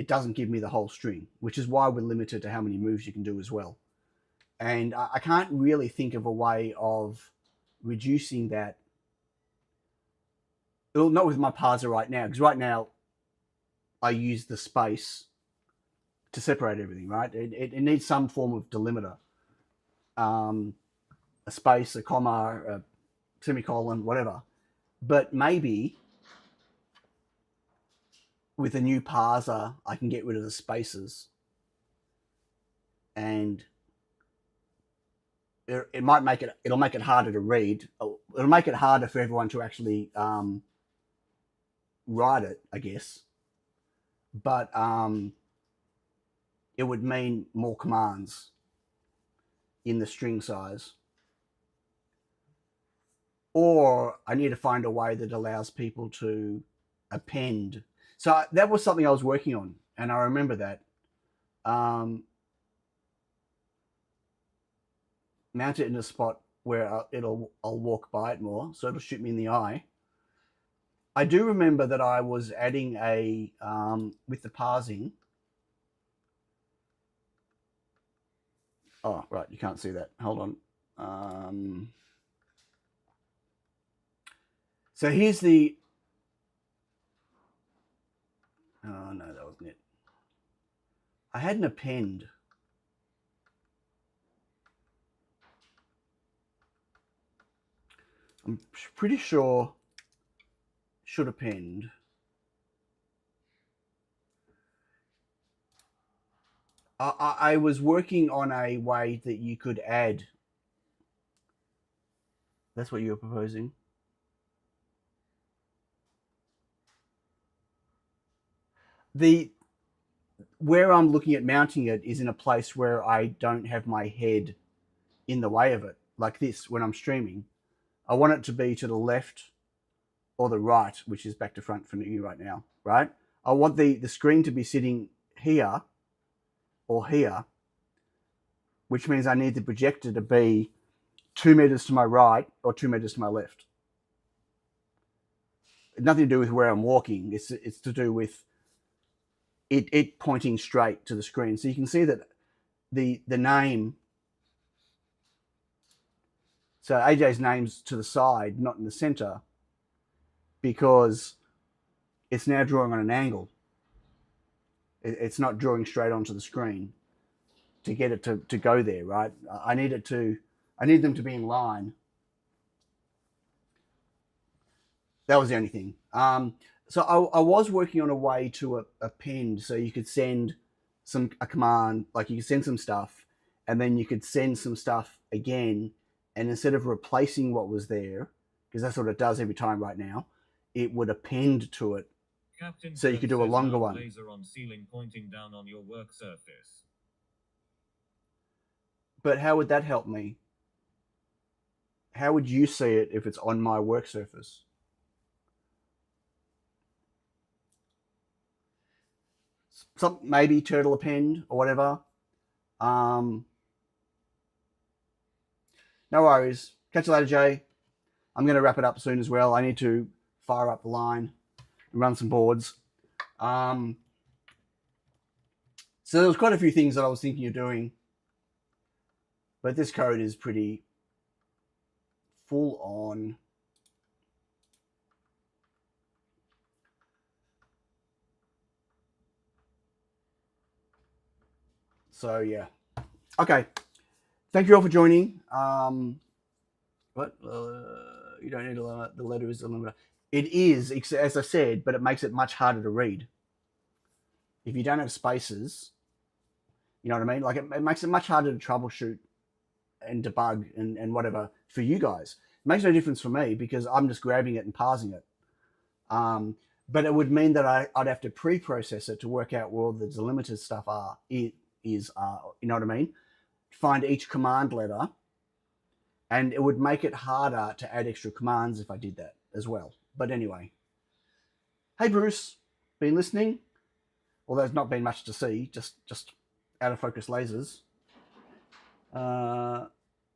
Speaker 1: doesn't give me the whole string, which is why we're limited to how many moves you can do as well. And I can't really think of a way of reducing that. Well, not with my parser right now, because right now I use the space to separate everything, right? It needs some form of delimiter, a space, a comma, a semicolon, whatever. But maybe with a new parser, I can get rid of the spaces, and it might make it. It'll make it harder to read. It'll make it harder for everyone to actually write it, I guess. But it would mean more commands in the string size. Or I need to find a way that allows people to append. So that was something I was working on, and I remember that. Mount it in a spot where I'll walk by it more, so it'll shoot me in the eye. I do remember that I was adding a, with the parsing. Oh, right, you can't see that. Hold on. So here's the, oh no, that wasn't it. I had an append. I'm pretty sure should append. I was working on a way that you could add. That's what you were proposing. Where I'm looking at mounting it is in a place where I don't have my head in the way of it, like this when I'm streaming. I want it to be to the left or the right, which is back to front for you right now, right? I want the screen to be sitting here or here, which means I need the projector to be 2 meters to my right or 2 meters to my left. Nothing to do with where I'm walking. It's to do with it pointing straight to the screen. So you can see that the name, so AJ's name's to the side, not in the center, because it's now drawing on an angle. It's not drawing straight onto the screen to get it to go there, right? I need them to be in line. That was the only thing. So I was working on a way to append, so you could send a command, like you could send some stuff, and then you could send some stuff again, and instead of replacing what was there, because that's what it does every time right now, it would append to it.
Speaker 2: Captain
Speaker 1: So you could do a longer one.
Speaker 2: Laser on ceiling pointing down on your work surface.
Speaker 1: But how would that help me? How would you see it if it's on my work surface? Maybe turtle append or whatever. No worries. Catch you later, Jay. I'm going to wrap it up soon as well. I need to fire up the line and run some boards. So there was quite a few things that I was thinking of doing, but this code is pretty full on. So yeah. Okay. Thank you all for joining. What? You don't need a limit. The letter is the limiter. It is, as I said, but it makes it much harder to read. If you don't have spaces, you know what I mean? Like it makes it much harder to troubleshoot and debug and whatever for you guys. It makes no difference for me because I'm just grabbing it and parsing it. But it would mean that I'd have to pre-process it to work out where all the delimiter stuff you know what I mean? Find each command letter, and it would make it harder to add extra commands if I did that as well. But anyway, hey Bruce, been listening? Although there's not been much to see, just out of focus lasers.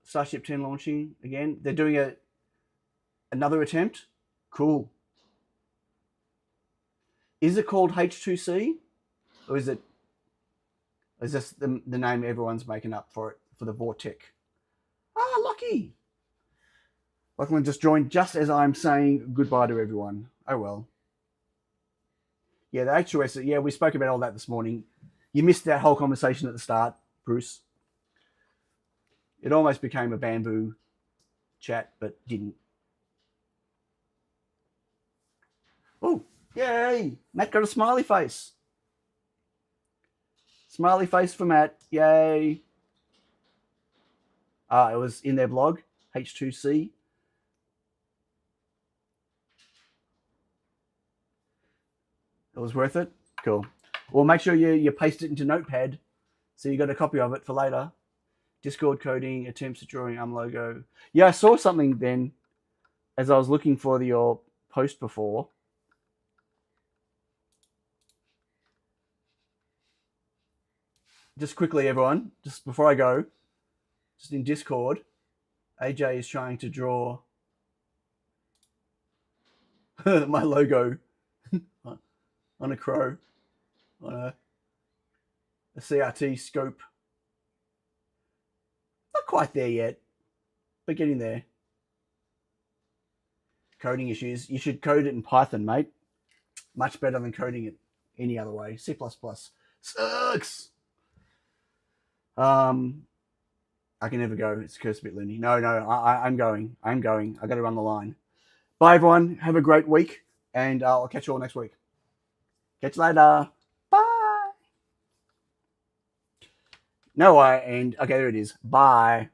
Speaker 1: Starship 10 launching again. They're doing another attempt. Cool. Is it called H2C, or is this the name everyone's making up for it for the Vortec? Lucky. Lachlan just joined just as I'm saying goodbye to everyone. Oh well. Yeah, the H2S. Yeah, we spoke about all that this morning. You missed that whole conversation at the start, Bruce. It almost became a bamboo chat, but didn't. Oh, yay! Matt got a smiley face. Smiley face for Matt. Yay. It was in their blog, H2C. It was worth it? Cool. Well, make sure you paste it into Notepad so you got a copy of it for later. Discord coding, attempts at drawing logo. Yeah, I saw something then as I was looking for your post before. Just quickly, everyone, just before I go, just in Discord, AJ is trying to draw my logo on a crow, on a CRT scope. Not quite there yet, but getting there. Coding issues. You should code it in Python, mate. Much better than coding it any other way. C++ sucks. I can never go. It's cursed a bit loony. No, I'm going. I got to run the line. Bye, everyone. Have a great week, and I'll catch you all next week. Catch you later. Bye. No, okay, there it is. Bye.